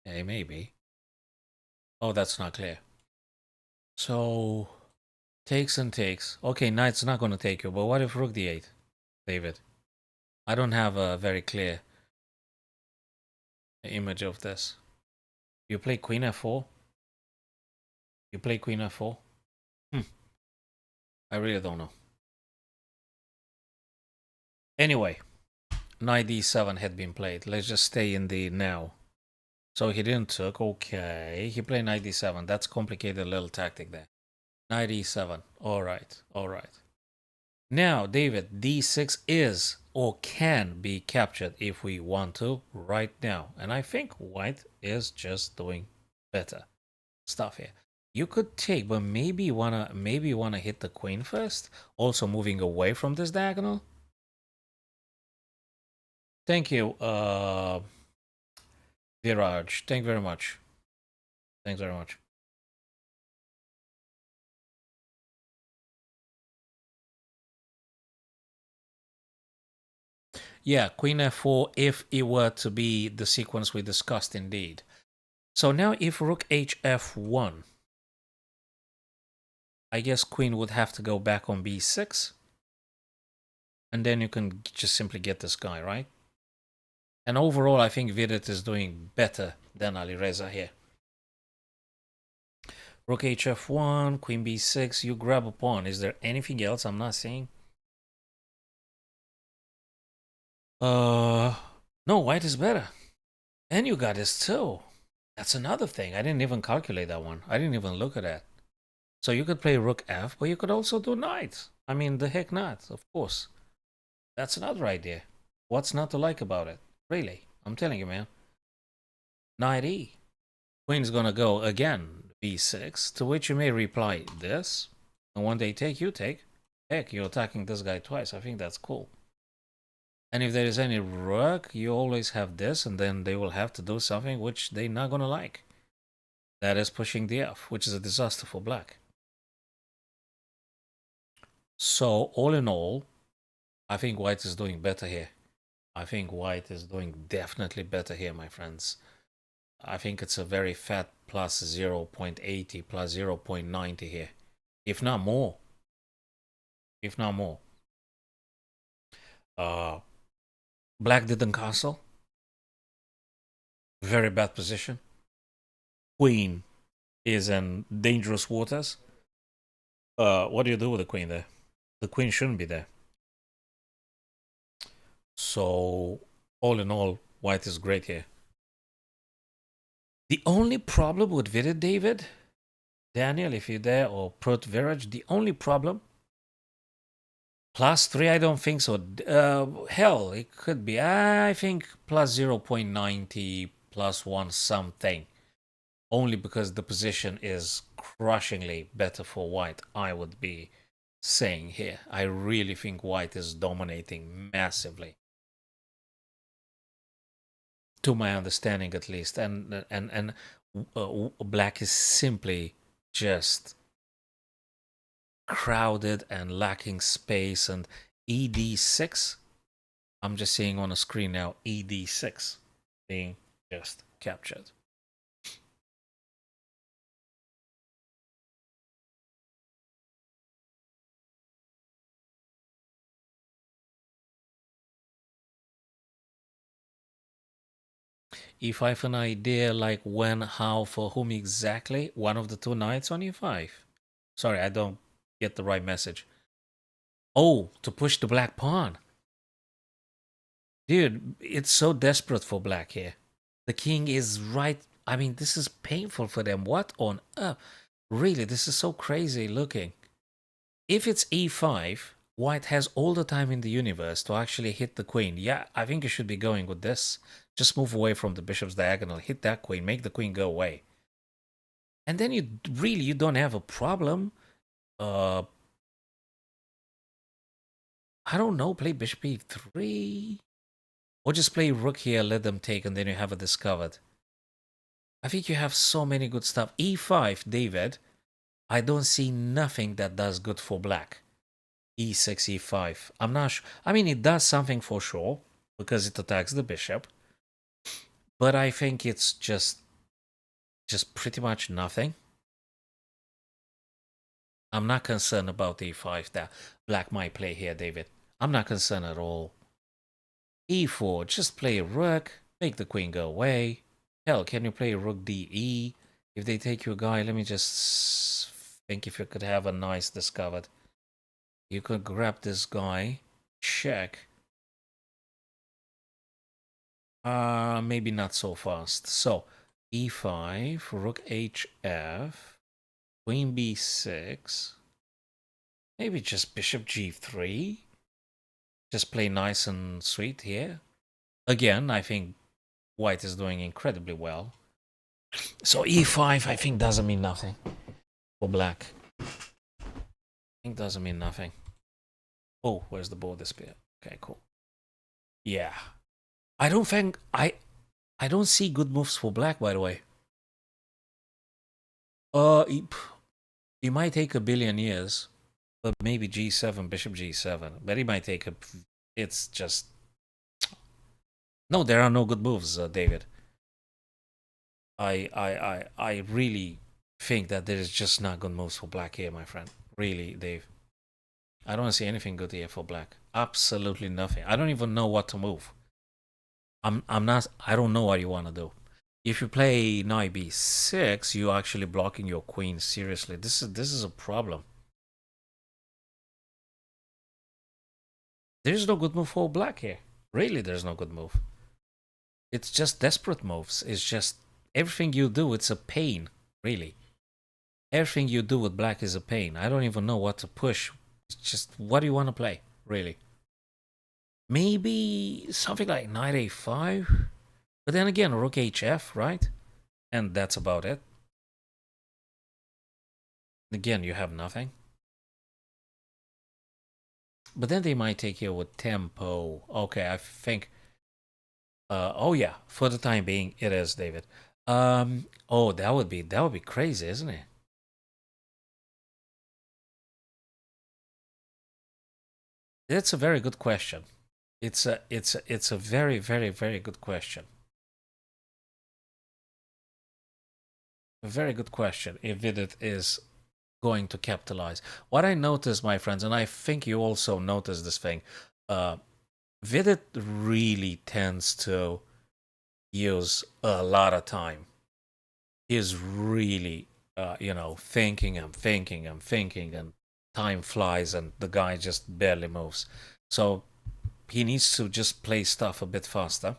Hey, maybe. Oh, that's not clear. So takes and takes. Okay, knight's not going to take you. But what if rook d8, David? I don't have a very clear image of this. You play queen f4. You play queen f4. I really don't know. Anyway, knight d7 had been played. Let's just stay in the now. So he didn't took. Okay, he played knight d7. That's complicated little tactic there. Knight e7. All right. Now, David, d6 is or can be captured if we want to right now. And I think white is just doing better stuff here. You could take, but maybe you wanna hit the queen first. Also moving away from this diagonal. Thank you, Viraj. Thank you very much. Thanks very much. Yeah, queen f4 if it were to be the sequence we discussed indeed. So now if rook hf1, I guess queen would have to go back on b6. And then you can just simply get this guy, right? And overall, I think Vidit is doing better than Alireza here. Rook hf1, queen b6, you grab a pawn. Is there anything else I'm not seeing? No, white is better. And you got this too. That's another thing. I didn't even calculate that one. I didn't even look at that. So you could play rook f, but you could also do knight. I mean, the heck not, of course. That's another idea. What's not to like about it? Really, I'm telling you, man. Knight e. Queen's gonna go again, b6, to which you may reply this. And when they take, you take. Heck, you're attacking this guy twice. I think that's cool. And if there is any rook, you always have this, and then they will have to do something which they're not gonna like. That is pushing the f, which is a disaster for black. So, all in all, I think white is doing better here. I think white is doing definitely better here, my friends. I think it's a very fat plus 0.80, plus 0.90 here. If not more. If not more. Black didn't castle. Very bad position. Queen is in dangerous waters. What do you do with the queen there? The queen shouldn't be there. So, all in all, white is great here. The only problem with FIDE, David, Daniel, if you're there, or Prot Viraj, the only problem, +3, I don't think so. Hell, it could be. I think plus 0.90, +1 something. Only because the position is crushingly better for white, I would be saying here. I really think white is dominating massively. To my understanding, at least. And black is simply just crowded and lacking space. And ED6, I'm just seeing on the screen now, ED6 being just captured. If I have an idea like when, how, for whom exactly, one of the two knights on e5. Sorry, I don't get the right message. Oh, to push the black pawn. Dude, it's so desperate for black here. The king is right. I mean, this is painful for them. What on earth? Really, this is so crazy looking. If it's e5, white has all the time in the universe to actually hit the queen. Yeah, I think you should be going with this. Just move away from the bishop's diagonal, hit that queen, make the queen go away. And then you don't have a problem. I don't know, play bishop e3. Or just play rook here, let them take, and then you have it discovered. I think you have so many good stuff. e5, David, I don't see nothing that does good for black. e6, e5. I'm not sure. I mean, it does something for sure, because it attacks the bishop. But I think it's just pretty much nothing. I'm not concerned about e5 that black might play here, David. I'm not concerned at all. e4, just play rook, make the queen go away. Hell, can you play rook de? If they take your guy, let me just think if you could have a nice discovered. You could grab this guy, check. Maybe not so fast. So, e5, rook hf, queen b6, maybe just bishop g3. Just play nice and sweet here. Again, I think white is doing incredibly well. So e5, I think, doesn't mean nothing for black. I think doesn't mean nothing. Oh, where's the board disappear? Okay, cool. Yeah. I don't think... I don't see good moves for black, by the way. It might take a billion years, but maybe g7, bishop g7. But it might take a... It's just... No, there are no good moves, David. I really think that there is just not good moves for black here, my friend. Really, Dave. I don't see anything good here for black. Absolutely nothing. I don't even know what to move. I don't know what you want to do. If you play knight b6, you're actually blocking your queen seriously. This is a problem. There's no good move for black here. Really, there's no good move. It's just desperate moves. It's just everything you do, it's a pain, really. Everything you do with black is a pain. I don't even know what to push. It's just, what do you want to play, really? Maybe something like knight a5? But then again, rook hf, right? And that's about it. Again, you have nothing. But then they might take you with tempo. Okay, I think... oh yeah, for the time being, it is, David. Oh, that would be crazy, isn't it? That's a very good question. It's a very, very, very good question. A very good question. If it is going to capitalize. What I noticed, my friends, and I think you also noticed this thing, Vidit really tends to use a lot of time. He's really, thinking and thinking and thinking, and time flies, and the guy just barely moves. So he needs to just play stuff a bit faster.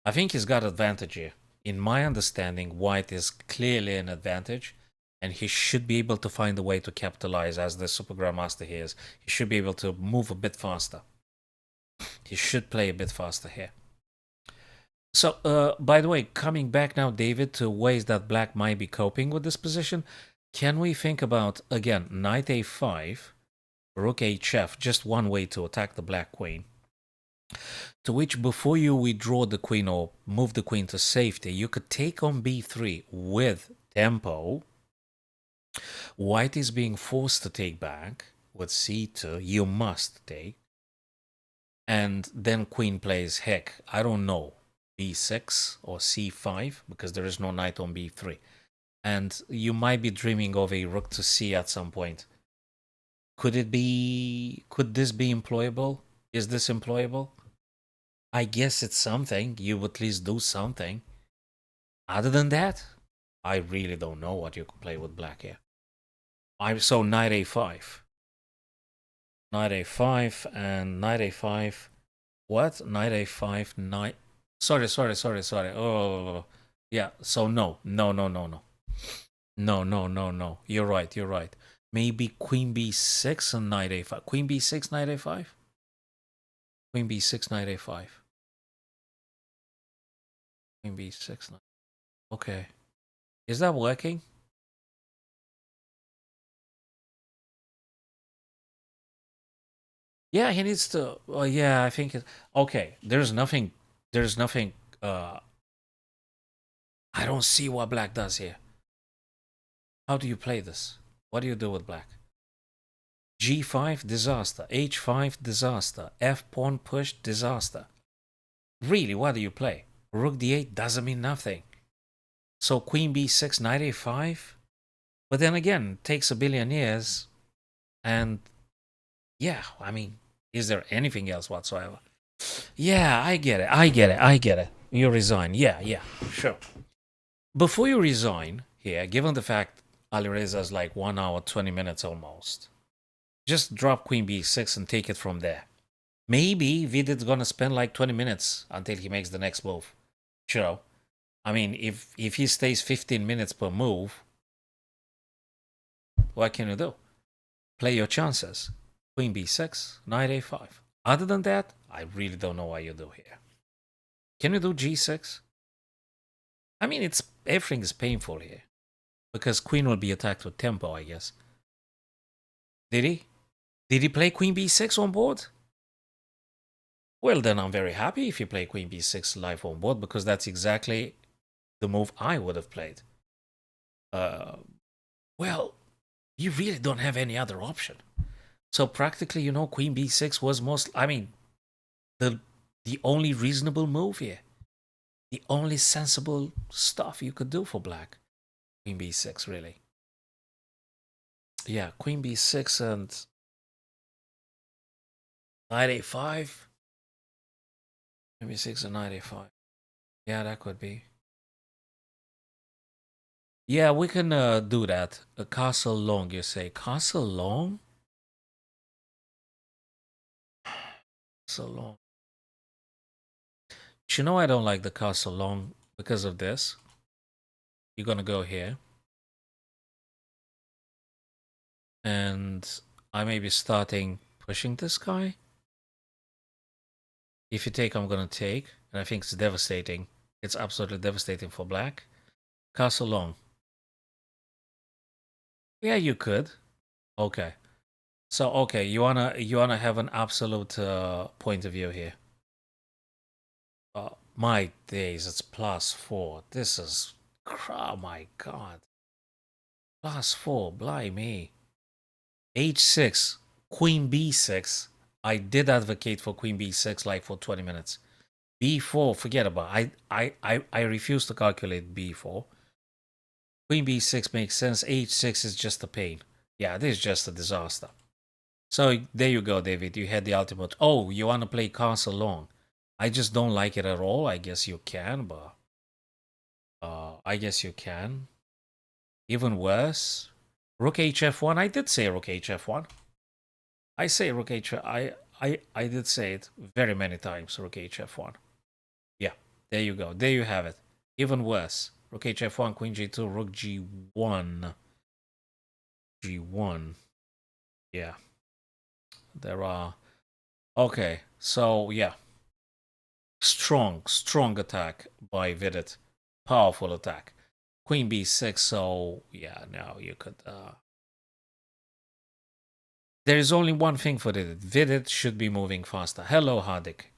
I think he's got advantage here. In my understanding, white is clearly an advantage, and he should be able to find a way to capitalize as the Super Grandmaster he is. He should be able to move a bit faster. He should play a bit faster here. So, by the way, coming back now, David, to ways that black might be coping with this position, can we think about, again, knight a5, rook hf, just one way to attack the black queen, to which before you withdraw the queen or move the queen to safety, you could take on b3 with tempo. White is being forced to take back with c2, you must take. And then queen plays, heck, I don't know, b6 or c5, because there is no knight on b3. And you might be dreaming of a rook to c at some point. Could this be employable? Is this employable? I guess it's something. You would at least do something. Other than that, I really don't know what you can play with black here. So knight a5. Knight a5 and knight a5. What? Knight a5, knight... Sorry. Oh, yeah, so no. No. You're right. Maybe queen b6 and knight a5. Queen b6, knight a5? Queen b6, knight a5. Queen b6, knight... Okay. Is that working? Yeah, he needs to... Well, yeah, I think... Okay, there's nothing... I don't see what black does here. How do you play this? What do you do with black? G5, disaster. H5, disaster. F pawn push, disaster. Really, what do you play? Rook d8 doesn't mean nothing. So queen b6, knight a5? But then again, it takes a billion years. And yeah, I mean, is there anything else whatsoever? Yeah, I get it. You resign. Yeah, sure. Before you resign here, given the fact Alireza's like 1 hour, 20 minutes almost, just drop queen b6 and take it from there. Maybe Vidit's gonna spend like 20 minutes until he makes the next move. Sure. I mean, if he stays 15 minutes per move, what can you do? Play your chances. Queen b6, knight a5. Other than that, I really don't know what you do here. Can you do g6? I mean, everything is painful here. Because queen will be attacked with tempo, I guess. Did he? Did he play queen b6 on board? Well, then I'm very happy if you play queen b6 live on board, because that's exactly the move I would have played. Well, you really don't have any other option. So practically, queen b6 was the only reasonable move here. The only sensible stuff you could do for black. Queen b6, really. Yeah, queen b6 and knight a5. Queen b6 and knight a5. Yeah, that could be. Yeah, we can do that. A castle long, you say. Castle long? So long. You know I don't like the castle long because of this. You're gonna go here. And I may be starting pushing this guy. If you take, I'm gonna take. And I think it's devastating. It's absolutely devastating for black. Castle long. Yeah, you could. Okay. So okay, you wanna have an absolute point of view here. My days, it's +4. This is, oh my god, +4. Blimey. H6, Queen B6. I did advocate for Queen B6 like for 20 minutes. B4, forget about it. I refuse to calculate B4. Queen B6 makes sense. H6 is just a pain. Yeah, this is just a disaster. So there you go, David. You had the ultimate. Oh, you want to play castle long? I just don't like it at all. I guess you can, but I guess you can. Even worse, Rook HF1. I did say Rook HF1. I say Rook HF. I did say it very many times. Rook HF1. Yeah, there you go. There you have it. Even worse. Rook HF1, Queen G2, Rook G1. G1. Yeah. There are. Okay, so yeah. Strong attack by Vidit. Powerful attack. Queen B6, so yeah, now you could. There is only one thing for Vidit. Vidit should be moving faster. Hello, Hardik.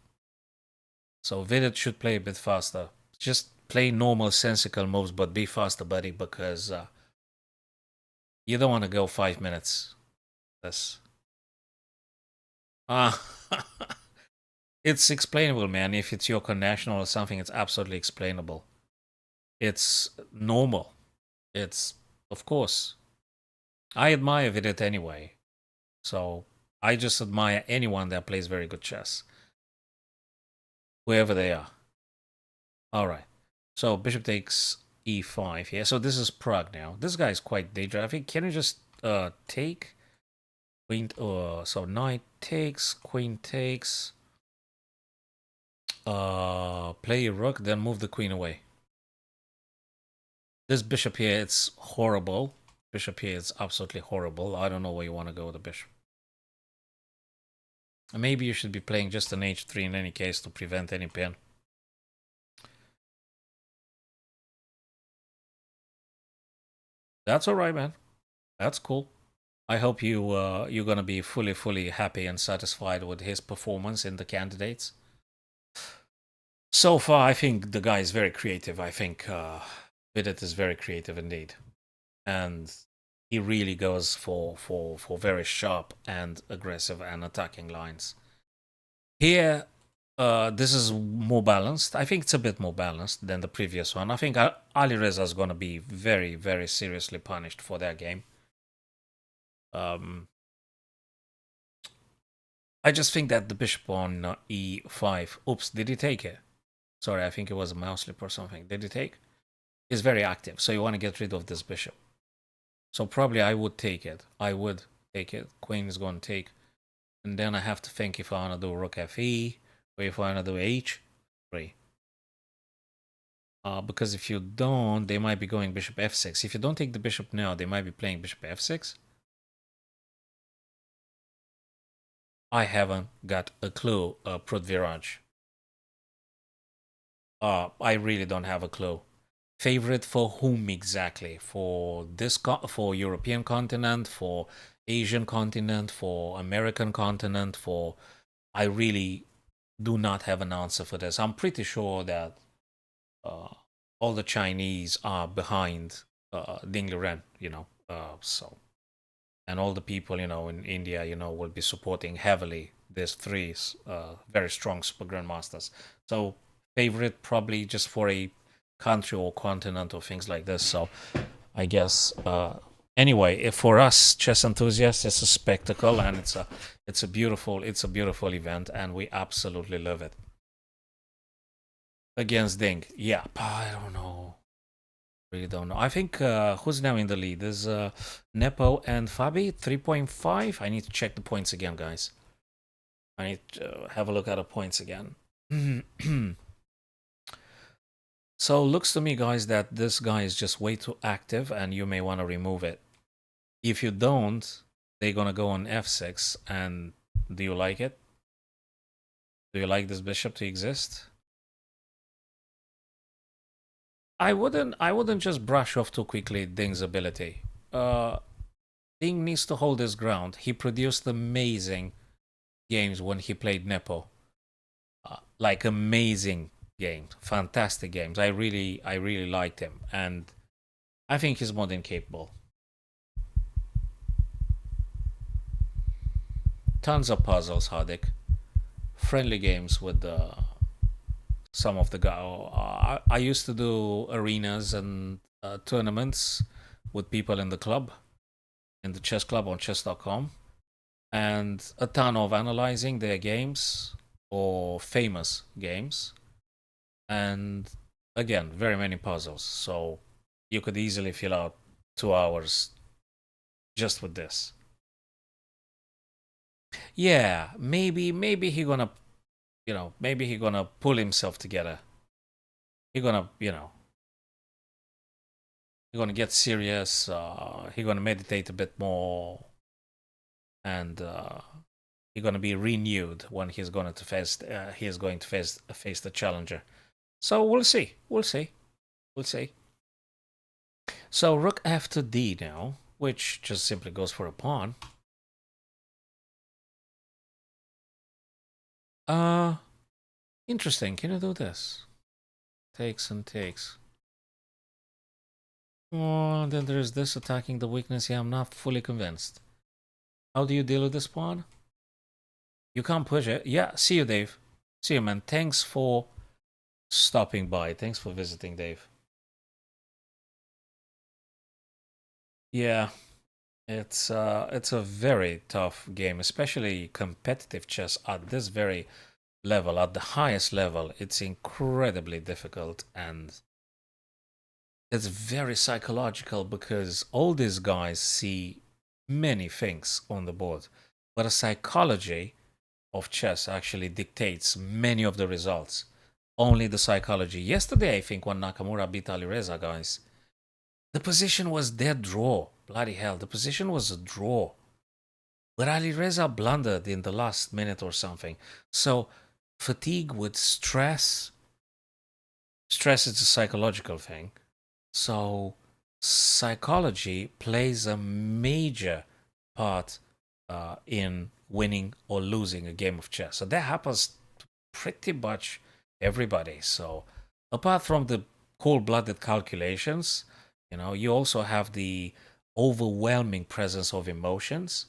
So Vidit should play a bit faster. Just play normal, sensical moves, but be faster, buddy, because you don't want to go 5 minutes. This. It's explainable, man. If it's your national or something, it's absolutely explainable. It's normal. It's, of course. I admire Vidit anyway. So I just admire anyone that plays very good chess. Wherever they are. Alright. So bishop takes e5 here. So this is Prague now. This guy is quite dangerous. I think, can you just take? Queen, so knight takes, queen takes. Play a rook, then move the queen away. This bishop here, it's horrible. Bishop here is absolutely horrible. I don't know where you want to go with the bishop. Maybe you should be playing just an h3 in any case to prevent any pin. That's alright, man. That's cool. I hope you're gonna be fully happy and satisfied with his performance in the candidates. So far, I think the guy is very creative. I think Vidit is very creative indeed, and he really goes for very sharp and aggressive and attacking lines. Here, this is more balanced. I think it's a bit more balanced than the previous one. I think Ali Reza is going to be very seriously punished for that game. I just think that the bishop on e5. Oops, did he take it? Sorry, I think it was a mouse slip or something. Did he take? Is very active, so you want to get rid of this bishop. So probably I would take it. I would take it. Queen is going to take. And then I have to think if I want to do rook fe or if I want to do h3. Because if you don't, they might be going bishop f6. If you don't take the bishop now, they might be playing bishop f6. I haven't got a clue, Prudviraj. I really don't have a clue. Favorite for whom exactly? For this, for European continent, for Asian continent, for American continent, for... I really do not have an answer for this. I'm pretty sure that all the Chinese are behind Ding Liren, you know, so... And all the people, you know, in India, you know, will be supporting heavily these three very strong super grandmasters. So favorite probably just for a country or continent or things like this. So I guess anyway, if for us chess enthusiasts, it's a spectacle and it's a beautiful event, and we absolutely love it. Against Ding, yeah, I don't know. Really don't know. I think who's now in the lead? There's Nepo and Fabi, 3.5. I need to check the points again, guys. I need to have a look at the points again. So looks to me, guys, that this guy is just way too active and you may want to remove it. If you don't, they're going to go on f6. And do you like it? Do you like this bishop to exist? I wouldn't just brush off too quickly Ding's ability. Ding needs to hold his ground. He produced amazing games when he played Nepo. Like amazing games, fantastic games. I really liked him, and I think he's more than capable. Tons of puzzles, Hardik. Friendly games with some of the guys. I used to do arenas and tournaments with people in the club, in the chess club on chess.com, and a ton of analyzing their games or famous games, and again, very many puzzles. So you could easily fill out 2 hours just with this. Yeah, maybe he gonna, maybe he gonna pull himself together. He gonna, he gonna get serious. He gonna meditate a bit more, and he gonna be renewed when he's going to face. He is going to face the challenger. So we'll see. We'll see. We'll see. So rook f to d now, which just simply goes for a pawn. Interesting. Can you do this? Takes and takes. Oh, then there's this attacking the weakness. Yeah, I'm not fully convinced. How do you deal with this pawn? You can't push it. Yeah, see you, Dave. See you, man. Thanks for stopping by. Thanks for visiting, Dave. Yeah, it's a very tough game, especially competitive chess at this very level, at the highest level. It's incredibly difficult, and it's very psychological because all these guys see many things on the board, but the psychology of chess actually dictates many of the results. Only the psychology. Yesterday, I think, when Nakamura beat Alireza, guys, the position was dead draw. Bloody hell, the position was a draw. But Alireza blundered in the last minute or something. So fatigue with stress. Stress is a psychological thing. So psychology plays a major part in winning or losing a game of chess. So that happens to pretty much everybody. So apart from the cold-blooded calculations, you also have the overwhelming presence of emotions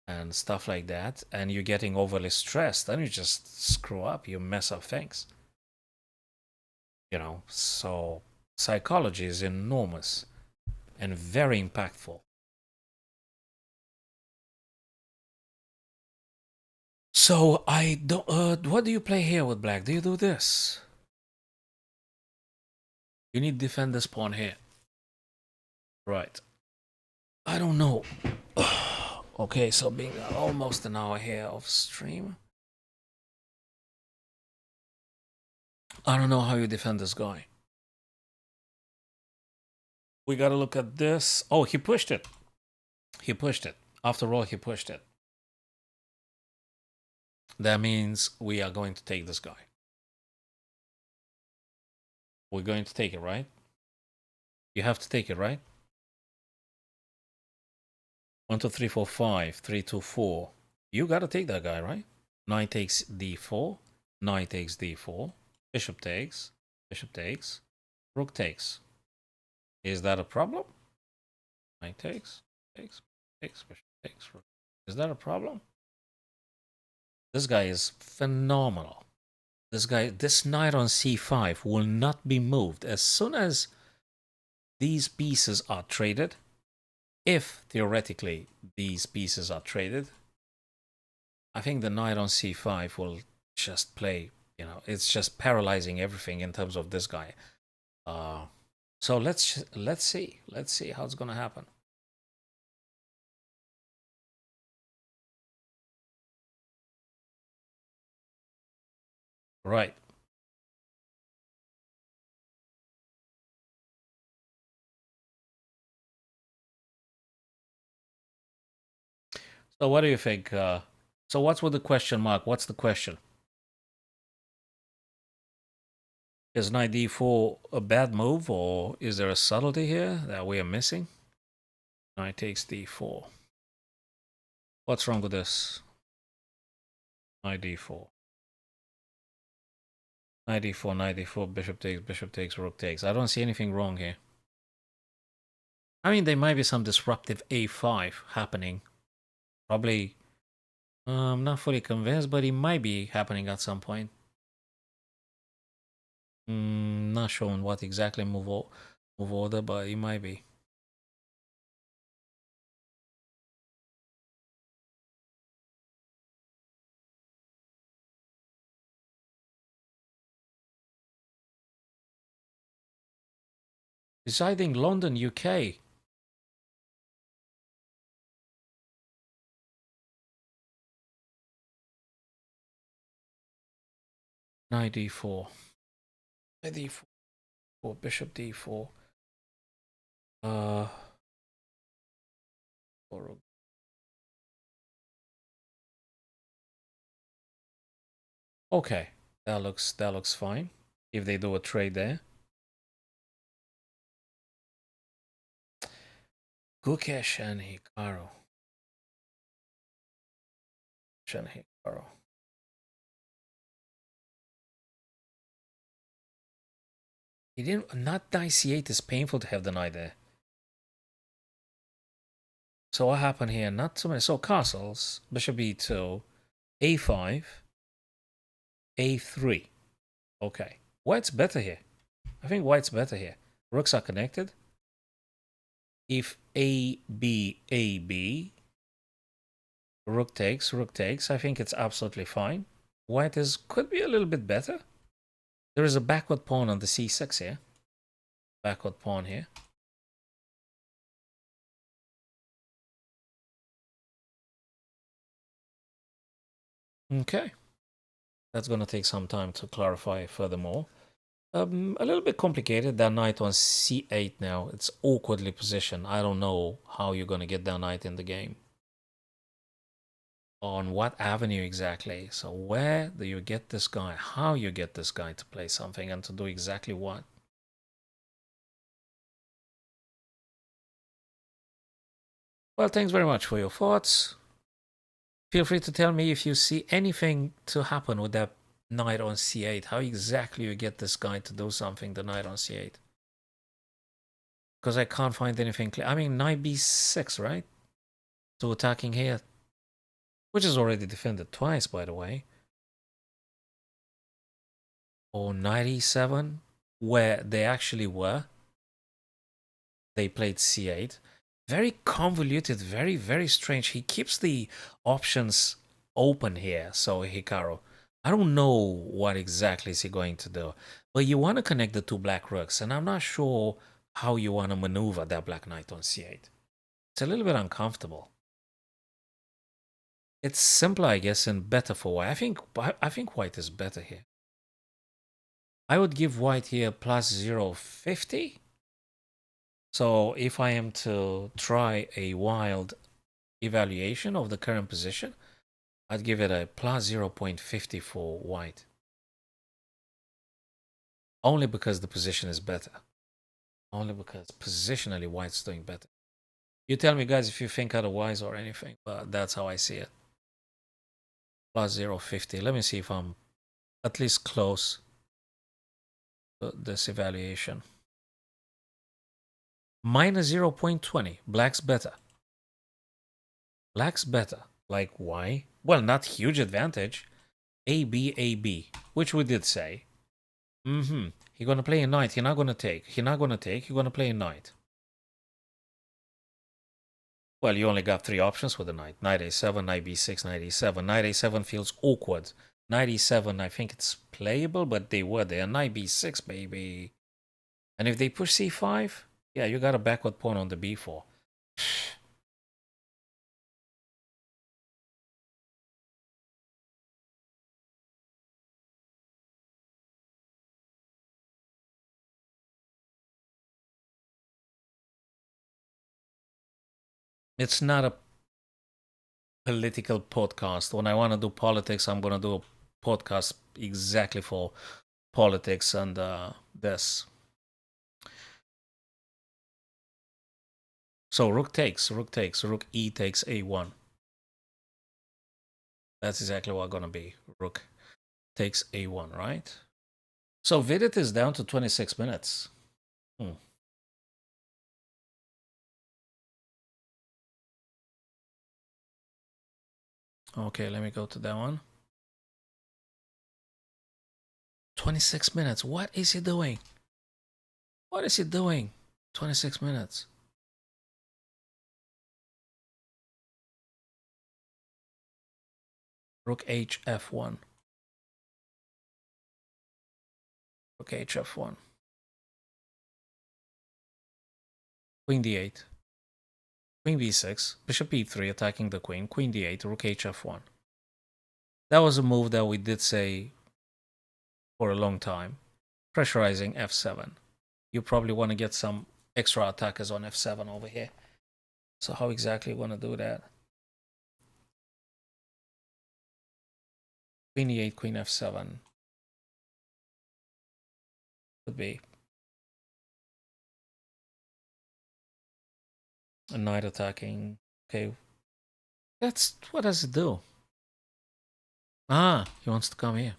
and stuff like that, and you're getting overly stressed, then you just screw up, you mess up things. So psychology is enormous and very impactful. So I don't. What do you play here with black? Do you do this? You need to defend this pawn here. Right. I don't know. Okay, so being almost an hour here of stream. I don't know how you defend this guy. We gotta look at this. Oh, he pushed it. He pushed it. After all, he pushed it. That means we are going to take this guy. We're going to take it, right? You have to take it, right? 1, 2, 3, 4, 5, 3, 2, 4. You gotta take that guy, right? Knight takes d4. Knight takes d4. Bishop takes. Bishop takes. Rook takes. Is that a problem? Knight takes. Takes. Takes. Bishop takes. Rook. Is that a problem? This guy is phenomenal. This knight on c5 will not be moved as soon as these pieces are traded. If theoretically these pieces are traded, I think the knight on c5 will just play. It's just paralyzing everything in terms of this guy. So let's see how it's gonna happen. Right. So what do you think? So what's with the question mark? What's the question? Is knight d4 a bad move, or is there a subtlety here that we are missing? Knight takes d4. What's wrong with this? Knight d4. Knight d4, knight d4, bishop takes, rook takes. I don't see anything wrong here. I mean, there might be some disruptive a5 happening. Probably, I'm not fully convinced, but it might be happening at some point. Not showing what exactly move order, but it might be. Residing London, UK. Knight d4. Knight d4. Bishop d4. Uh. Okay, that looks fine. If they do a trade there. Gukesh and Hikaru. And Hikaru. He didn't. Not knight c8 is painful to have the knight there. So what happened here? Not too many. So castles. Bishop e2, a5, a3. Okay. White's better here. I think white's better here. Rooks are connected. If a b, rook takes, I think it's absolutely fine. White could be a little bit better. There is a backward pawn on the c6 here. Backward pawn here. Okay. That's going to take some time to clarify furthermore. A little bit complicated. That knight on c8 now. It's awkwardly positioned. I don't know how you're going to get that knight in the game. On what avenue exactly? So where do you get this guy? How you get this guy to play something and to do exactly what? Well, thanks very much for your thoughts. Feel free to tell me if you see anything to happen with that knight on c8. How exactly you get this guy to do something, the knight on c8? Because I can't find anything clear. I mean, knight b6, right? So attacking here, which is already defended twice, by the way. Or knight e7, where they actually were. They played c8. Very convoluted, very, very strange. He keeps the options open here, so Hikaru. I don't know what exactly is he going to do. But you want to connect the two black rooks, and I'm not sure how you want to maneuver that black knight on c8. It's a little bit uncomfortable. It's simpler, I guess, and better for white. I think white is better here. I would give white here plus 0.50. So if I am to try a wild evaluation of the current position, I'd give it a plus 0.50 for white. Only because the position is better. Only because positionally white's doing better. You tell me, guys, if you think otherwise or anything, but that's how I see it. Plus 0.50. Let me see if I'm at least close to this evaluation. Minus 0.20. Black's better. Black's better. Like, why? Well, not huge advantage. A, B, which we did say. He's gonna play a knight. He's not gonna take. He's not gonna take. He's gonna play a knight. Well, you only got three options with the knight. Knight a7, knight b6, knight a7. Knight a7 feels awkward. Knight e7, I think it's playable, but they were there. Knight b6, baby. And if they push c5, yeah, you got a backward pawn on the b4. It's not a political podcast. When I want to do politics, I'm going to do a podcast exactly for politics and this. So rook takes, rook e takes a1. That's exactly what going to be. Rook takes a1, right? So Vidit is down to 26 minutes. Okay, let me go to that one. 26 minutes. What is he doing? What is he doing? 26 minutes. Rook h f1. Rook h f1. Queen d8. Queen b6. Bishop e3 attacking the queen. Queen d8. Rook h f1. That was a move that we did say for a long time. Pressurizing f7. You probably want to get some extra attackers on f7 over here. So how exactly you want to do that? Queen e8, queen f7. Could be a knight attacking. Okay. That's what does it do? Ah, he wants to come here.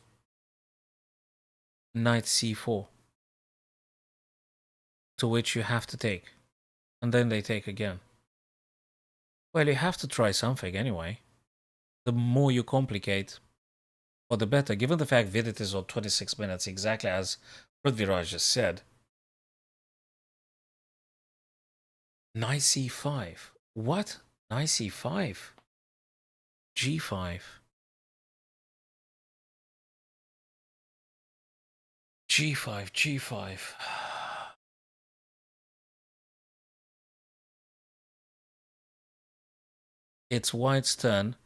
Knight c4. To which you have to take. And then they take again. Well, you have to try something anyway. The more you complicate, or the better. Given the fact Vidit is on 26 minutes, exactly as Prithviraj just said. Knight c5. What? Knight c5. g5. g5, g5. It's White's turn,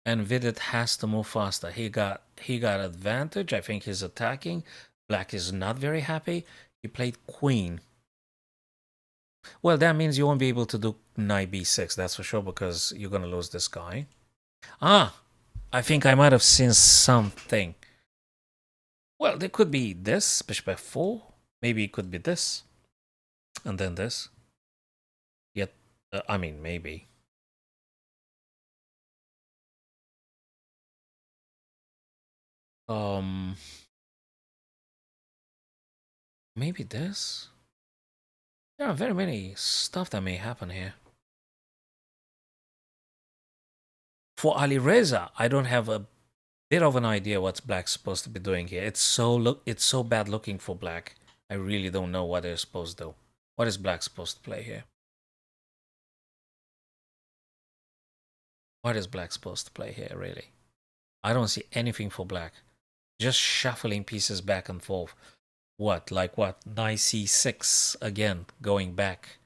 and Vidit has to move faster. He got advantage. I think he's attacking. Black is not very happy. He played queen. Well, that means you won't be able to do knight b6, that's for sure, because you're going to lose this guy. Ah, I think I might have seen something. Well, there could be this, bishop f4. Maybe it could be this. And then this. Yet, I mean, maybe. Maybe this. There are very many stuff that may happen here. For Ali Reza, I don't have a bit of an idea what's Black's supposed to be doing here. It's so bad looking for Black. I really don't know what they're supposed to do. What is Black supposed to play here? What is Black supposed to play here, really? I don't see anything for Black. Just shuffling pieces back and forth. What? Like what? Knight c6 again, going back.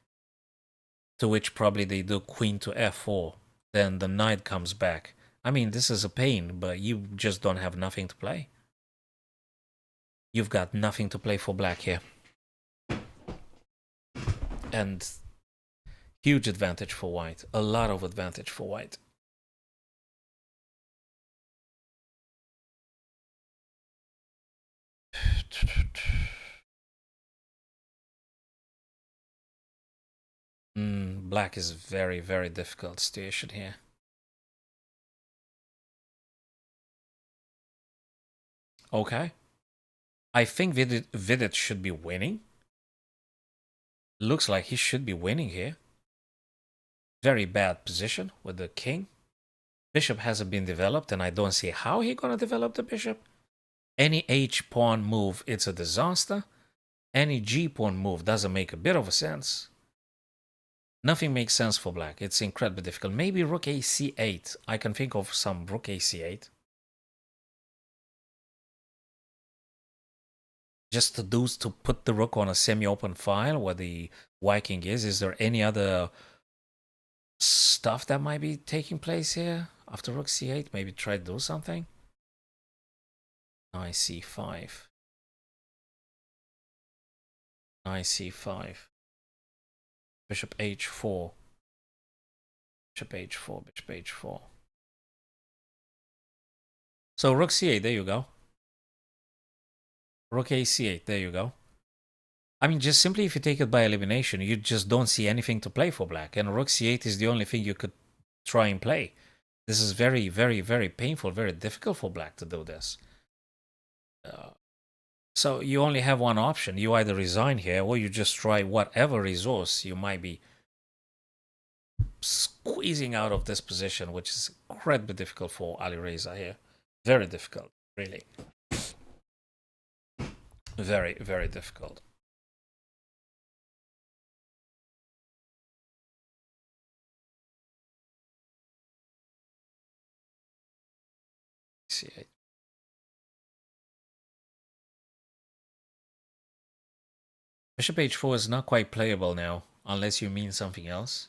To which probably they do queen to f4. Then the knight comes back. I mean, this is a pain, but you just don't have nothing to play. You've got nothing to play for Black here. And huge advantage for White. A lot of advantage for White. Black is very, very difficult situation here. Okay. I think Vidit should be winning. Looks like he should be winning here. Very bad position with the king. Bishop hasn't been developed, and I don't see how he's gonna develop the bishop. Any h-pawn move, it's a disaster. Any g-pawn move doesn't make a bit of a sense. Nothing makes sense for Black. It's incredibly difficult. Maybe rook a c8. I can think of some rook a c8. Just to put the rook on a semi-open file where the Viking is. Is there any other stuff that might be taking place here? After rook c8, maybe try to do something? Knight c5. Knight c5. Bishop h4. Bishop h4, bishop h4. So rook c8, there you go. Rook a c8, there you go. I mean, just simply if you take it by elimination, you just don't see anything to play for black. And rook c8 is the only thing you could try and play. This is very, very, very painful, very difficult for black to do this. So you only have one option. You either resign here or you just try whatever resource you might be squeezing out of this position, which is incredibly difficult for Alireza here. Very difficult, really. Very, very difficult. C8. Bishop h4 is not quite playable now, unless you mean something else.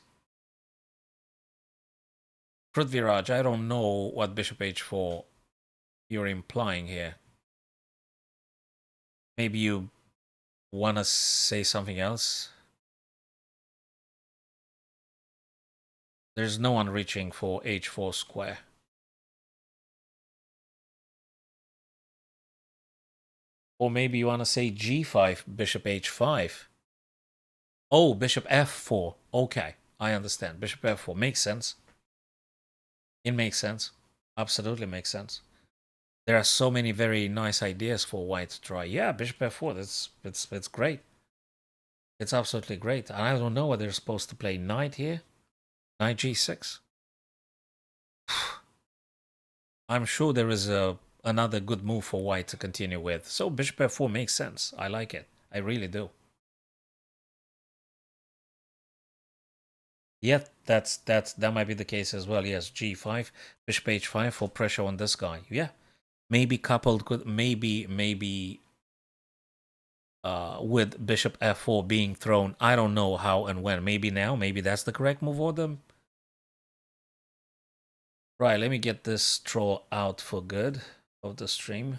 Prithviraj, I don't know what bishop h4 you're implying here. Maybe you want to say something else? There's no one reaching for h4 square. Or maybe you want to say g5, bishop h5. Oh, bishop f4. Okay, I understand. Bishop f4 makes sense. It makes sense. Absolutely makes sense. There are so many very nice ideas for white to try. Yeah, bishop f4. It's great. It's absolutely great. And I don't know whether they're supposed to play knight here. Knight g6. I'm sure there is another good move for white to continue with. So bishop f4 makes sense. I like it. I really do. Yeah, that might be the case as well. Yes, g5, bishop h5 for pressure on this guy. Yeah, maybe coupled with maybe with bishop f4 being thrown. I don't know how and when. Maybe now. Maybe that's the correct move for them. Right, let me get this troll out for good of the stream.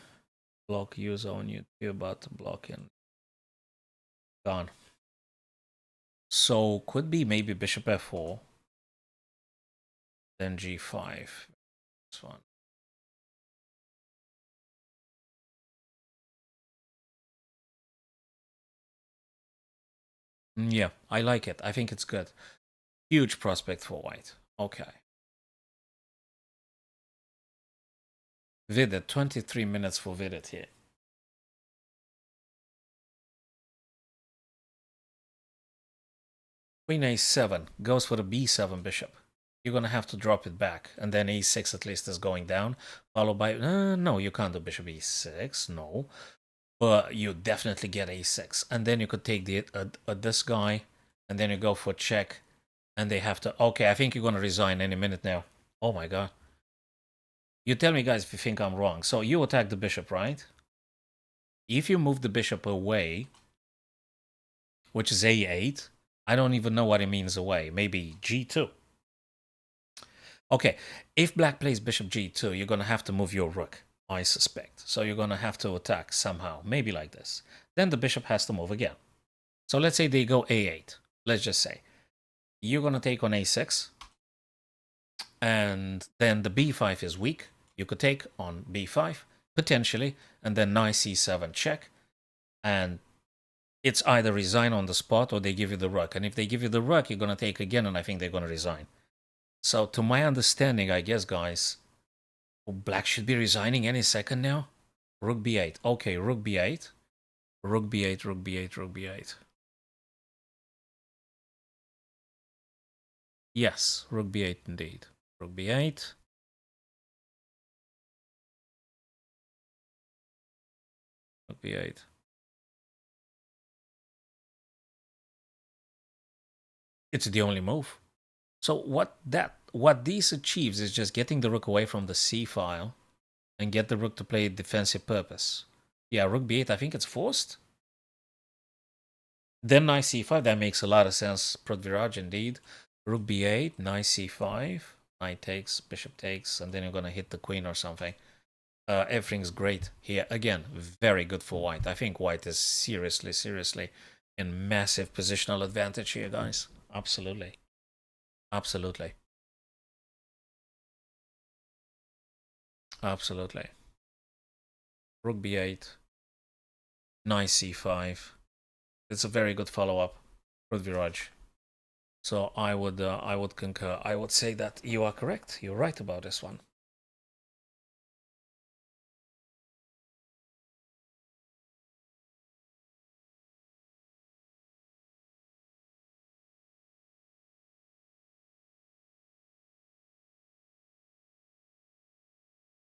Block user on YouTube, about to block in. Gone. So could be maybe bishop f4, then g5. This one. Yeah, I like it. I think it's good. Huge prospect for white. Okay. Vidit, 23 minutes for Vidit here. Queen a7 goes for the b7 bishop. You're going to have to drop it back. And then a6 at least is going down. Followed by... no, you can't do bishop e6. No. But you definitely get a6. And then you could take the this guy. And then you go for check. And they have to... Okay, I think you're going to resign any minute now. Oh my god. You tell me, guys, if you think I'm wrong. So you attack the bishop, right? If you move the bishop away, which is a8, I don't even know what it means away. Maybe g2. Okay, if black plays bishop g2, you're going to have to move your rook, I suspect. So you're going to have to attack somehow, maybe like this. Then the bishop has to move again. So let's say they go a8. Let's just say. You're going to take on a6. And then the b5 is weak. You could take on b5, potentially. And then knight c7 check. And it's either resign on the spot or they give you the rook. And if they give you the rook, you're going to take again, and I think they're going to resign. So to my understanding, I guess, guys, black should be resigning any second now. Rook b8. Okay, rook b8. Rook b8, rook b8, rook b8. Yes, rook b8 indeed. Rook b8. Rook b8. It's the only move. So what this achieves is just getting the rook away from the c file and get the rook to play defensive purpose. Yeah, rook b8, I think it's forced. Then knight c5, that makes a lot of sense. Prithviraj indeed. Rook b8, knight c5, knight takes, bishop takes, and then you're going to hit the queen or something. Everything's great here. Again, very good for white. I think white is seriously in massive positional advantage here, guys. Absolutely. Absolutely. Absolutely. Rook b8, knight c5. It's a very good follow-up, Prithviraj. So I would concur. I would say that you are correct. You're right about this one.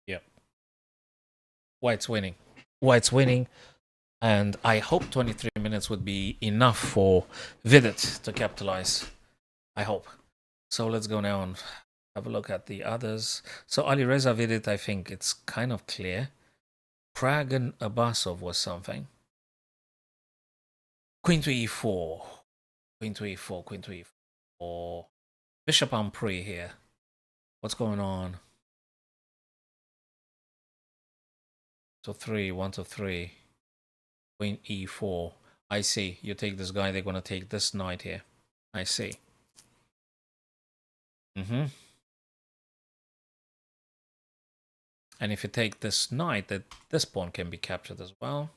Yep. White's winning. White's winning. And I hope 23 minutes would be enough for Vidit to capitalize. I hope. So let's go now and have a look at the others. So Alireza Vidit, I think it's kind of clear. Pragan Abbasov was something. Queen to e4. Queen to e4, queen to e4. Bishop on pre here. What's going on? So 3, 1 to 3. Queen e4. I see. You take this guy, they're going to take this knight here. I see. And if you take this knight, that this pawn can be captured as well.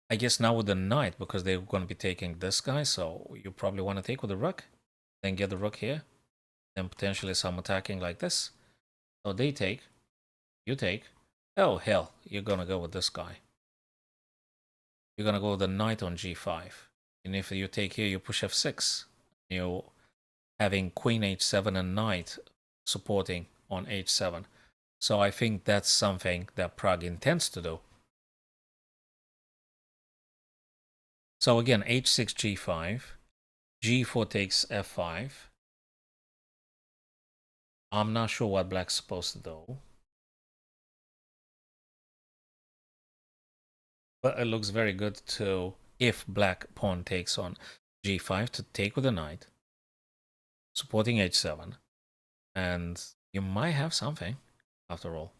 I guess now with the knight, because they're going to be taking this guy, so you probably want to take with the rook. Then get the rook here. Then potentially some attacking like this. So they take. You take. Oh, hell. You're going to go with this guy. You're going to go with the knight on g5. And if you take here, you push f6. You're having queen h7 and knight supporting on h7. So I think that's something that Prague intends to do. So again, h6, g5. g4 takes f5. I'm not sure what black's supposed to do. But it looks very good to, if black pawn takes on g5, to take with the knight, supporting h7. And you might have something, after all.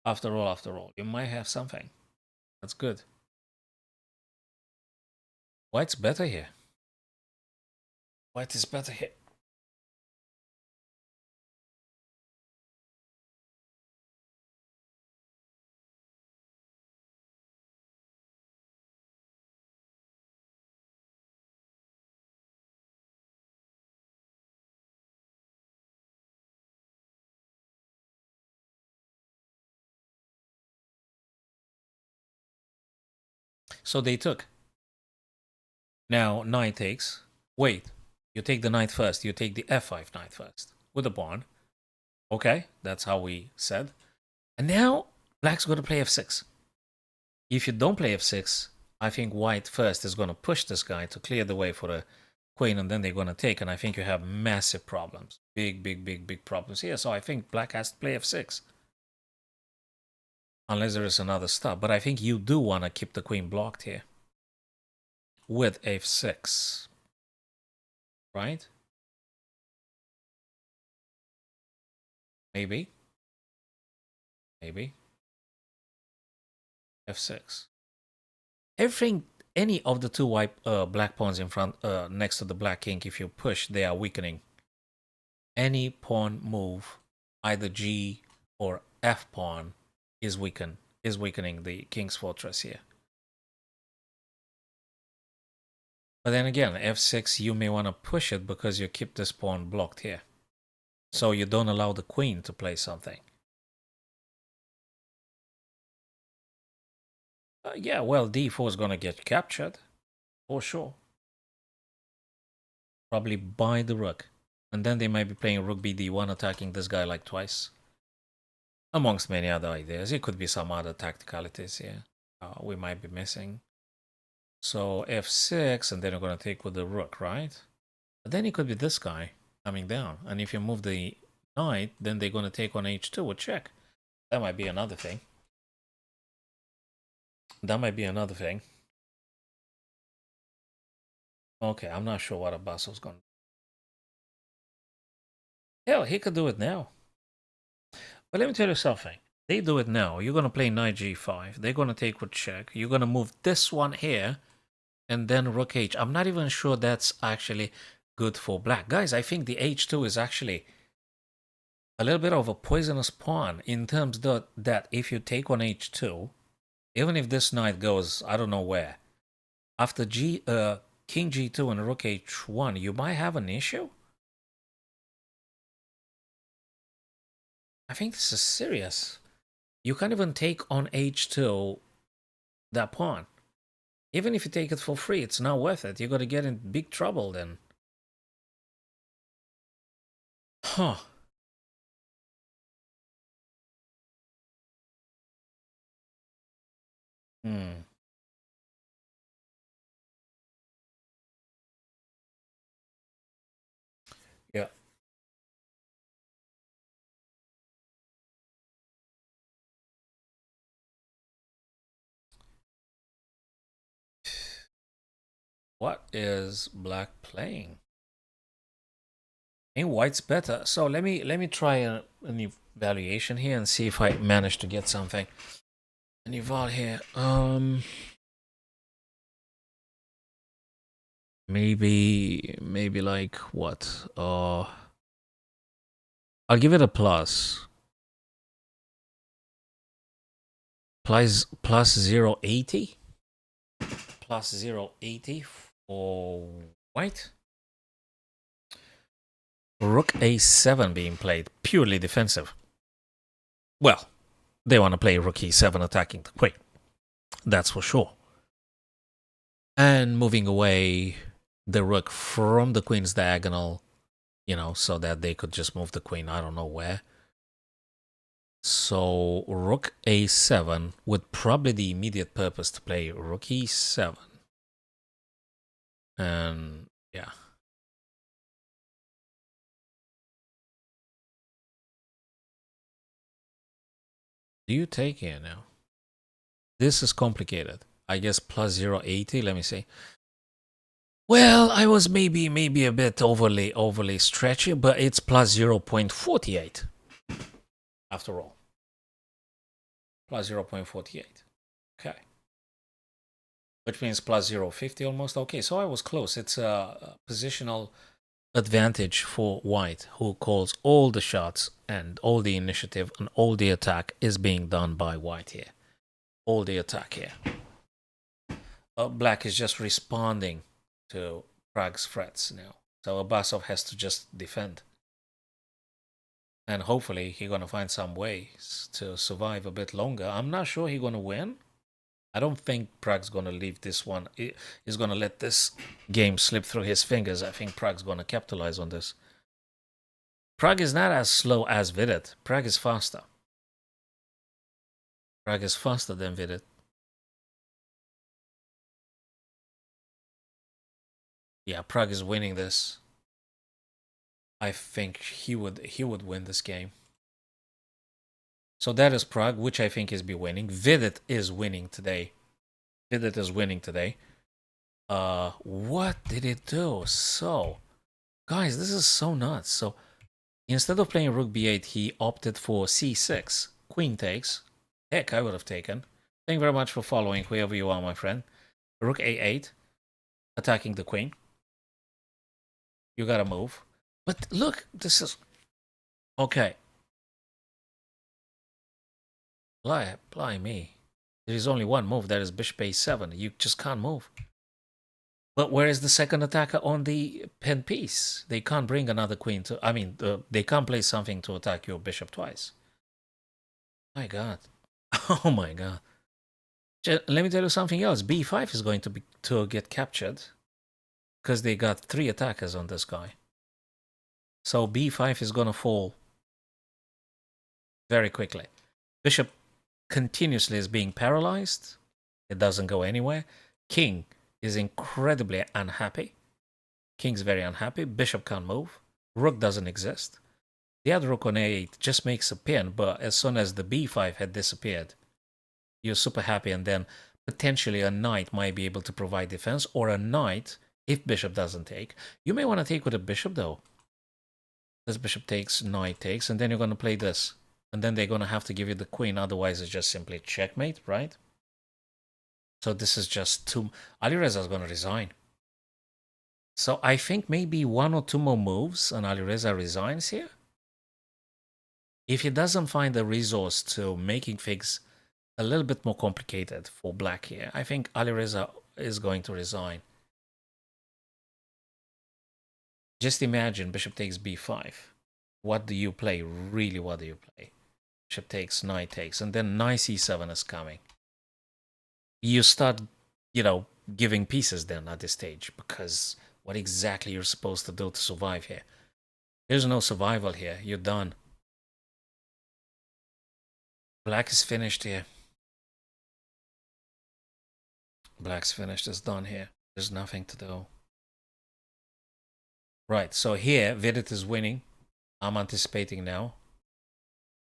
After all, you might have something. That's good. White's better here. White is better here. So they took. Now knight takes. Wait, you take the knight first. You take the f5 knight first with the pawn. Okay, that's how we said. And now black's going to play f6. If you don't play f6, I think white first is going to push this guy to clear the way for the queen, and then they're going to take. And I think you have massive problems. Big problems here. So I think black has to play f6. Unless there is another stop. But I think you do want to keep the queen blocked here. With f6. Right? Maybe. Maybe. f6. Everything, any of the two white black pawns in front, next to the black king, if you push, they are weakening. Any pawn move, either g or f pawn, is weakening the king's fortress here. But then again, f6, you may want to push it because you keep this pawn blocked here. So you don't allow the queen to play something. Yeah, well, d4 is going to get captured, for sure. Probably by the rook. And then they might be playing rook bd1, attacking this guy like twice. Amongst many other ideas. It could be some other tacticalities here we might be missing. So f6, and then you're going to take with the rook, right? But then it could be this guy coming down. And if you move the knight, then they're going to take on h2 with check. That might be another thing. That might be another thing. Okay, I'm not sure what Abbasov's going to do. Hell, he could do it now. But let me tell you something. They do it now. You're going to play knight g5. They're going to take with check. You're going to move this one here. And then rook h. I'm not even sure that's actually good for black. Guys, I think the h2 is actually a little bit of a poisonous pawn in terms that if you take on h2, even if this knight goes I don't know where, after king g2 and rook h1, you might have an issue. I think this is serious. You can't even take on h2 that pawn. Even if you take it for free, it's not worth it. You're going to get in big trouble then. Huh. Hmm. Yeah. What is black playing? And white's better. So let me try an evaluation here and see if I manage to get something. An eval here. Maybe like what? I'll give it a plus. Plus 0.80. Plus 0.80 for white. Rook a7 being played, purely defensive. Well, they want to play rook e7 attacking the queen. That's for sure. And moving away the rook from the queen's diagonal, you know, so that they could just move the queen I don't know where. So rook a7 with probably the immediate purpose to play rook e7. And yeah. Do you take here now? This is complicated. I guess plus 0.80, let me see. Well, I was maybe a bit overly stretchy, but it's plus 0.48 after all. Plus 0.48. Okay. Which means plus 0.50 almost. Okay, so I was close. It's a positional advantage for white, who calls all the shots and all the initiative and all the attack is being done by white here. All the attack here. Black is just responding to Prague's threats now. So Abbasov has to just defend. And hopefully he's going to find some ways to survive a bit longer. I'm not sure he's going to win. I don't think Prague's going to leave this one. He's going to let this game slip through his fingers. I think Prague's going to capitalize on this. Prague is not as slow as Vidit. Prague is faster. Prague is faster than Vidit. Yeah, Prague is winning this. I think he would win this game. So that is Prague, which I think is be winning. Vidit is winning today. Vidit is winning today. What did it do? So, guys, this is so nuts. So, instead of playing rook b8, he opted for c6. Queen takes. Heck, I would have taken. Thank you very much for following, whoever you are, my friend. Rook a8, attacking the queen. You gotta move. But look, this is... Okay. Blimey. There is only one move, that is bishop a7. You just can't move. But where is the second attacker on the pen piece? They can't bring another queen to... I mean, they can't play something to attack your bishop twice. My god. Oh my god. Let me tell you something else. b5 is going to get captured. Because they got 3 attackers on this guy. So b5 is going to fall very quickly. Bishop continuously is being paralyzed. It doesn't go anywhere. King is incredibly unhappy. King's very unhappy. Bishop can't move. Rook doesn't exist. The other rook on a8 just makes a pin, but as soon as the b5 had disappeared, you're super happy, and then potentially a knight might be able to provide defense, or a knight, if bishop doesn't take. You may want to take with a bishop, though. This bishop takes, knight takes, and then you're going to play this. And then they're going to have to give you the queen, otherwise it's just simply checkmate, right? So this is just too... Alireza is going to resign. So I think maybe 1 or 2 more moves and Alireza resigns here. If he doesn't find the resource to making things a little bit more complicated for black here, I think Alireza is going to resign. Just imagine bishop takes b5. What do you play? Really, what do you play? Bishop takes, knight takes, and then knight c7 is coming. You start, giving pieces then at this stage, because what exactly you're supposed to do to survive here? There's no survival here. You're done. Black is finished here. Black's finished. It's done here. There's nothing to do. Right, so here, Vidit is winning. I'm anticipating now.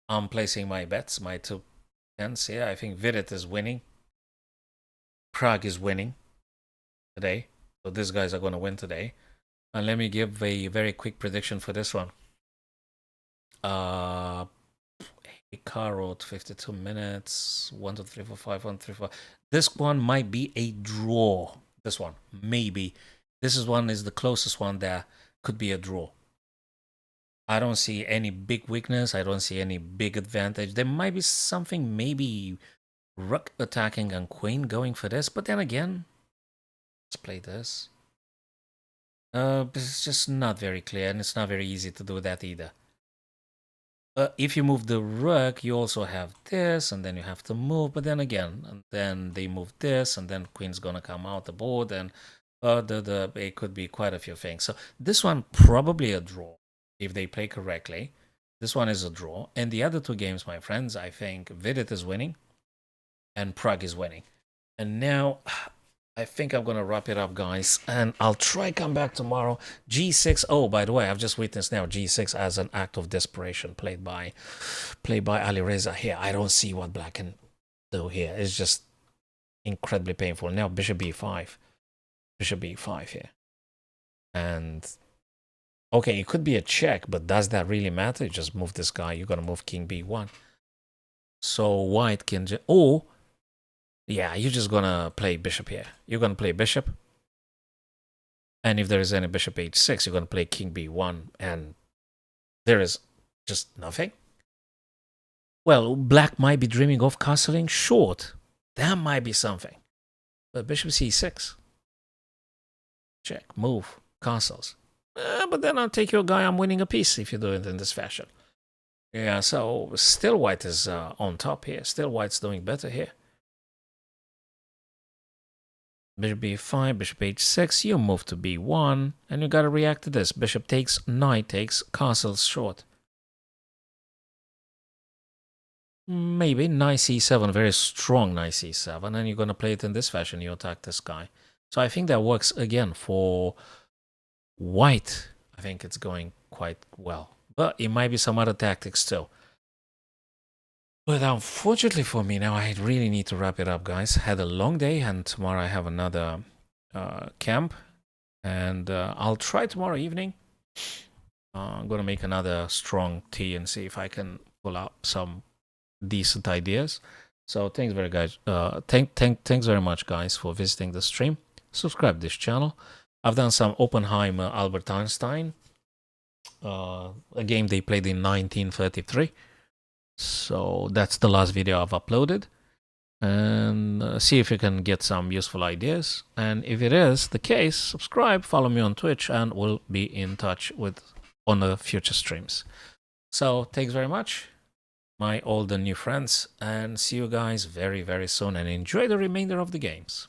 I'm placing my bets, my 2 tens here. I think Vidit is winning. Prague is winning today. So these guys are going to win today. And let me give a very quick prediction for this one. Caro, 52 minutes. 1, 2, 3, 4, 5, 1, 3, 4. This one might be a draw. This one, maybe. This one is the closest one there. Could be a draw. I don't see any big weakness. I don't see any big advantage. There might be something, maybe rook attacking and queen going for this. But then again, let's play this. It's just not very clear, and it's not very easy to do that either. If you move the rook, you also have this, and then you have to move. But then again, and then they move this, and then queen's gonna come out the board, and it could be quite a few things. So this one probably a draw if they play correctly. This one is a draw, and the other 2 games, my friends, I think Vidit is winning, and Prague is winning. And now I think I'm gonna wrap it up, guys, and I'll try come back tomorrow. G6. Oh, by the way, I've just witnessed now G6 as an act of desperation played by Alireza here. I don't see what black can do here. It's just incredibly painful. Now bishop b5. Bishop b5 here. And okay, it could be a check, but does that really matter? You just move this guy. You're gonna move king b1. So white can just, oh, yeah, you're just gonna play bishop here. You're gonna play bishop. And if there is any bishop h6, you're gonna play king b1, and there is just nothing. Well, black might be dreaming of castling short. That might be something. But bishop c6. Check, move, castles. But then I'll take your guy, I'm winning a piece if you do it in this fashion. Yeah, so still white is on top here. Still white's doing better here. Bishop b5, bishop h6, you move to b1, and you gotta react to this. Bishop takes, knight takes, castles short. Maybe knight c7, very strong knight c7, and you're gonna play it in this fashion. You attack this guy. So I think that works again for white. I think it's going quite well. But it might be some other tactics too. But unfortunately for me now, I really need to wrap it up, guys. Had a long day, and tomorrow I have another camp. And I'll try tomorrow evening. I'm going to make another strong tea and see if I can pull out some decent ideas. So thanks thanks very much, guys, for visiting the stream. Subscribe to this channel. I've done some Oppenheimer Albert Einstein, a game they played in 1933. So that's the last video I've uploaded, and see if you can get some useful ideas. And if it is the case, subscribe, follow me on Twitch, and we'll be in touch on the future streams. So thanks very much, my old and new friends, and see you guys very, very soon, and enjoy the remainder of the games.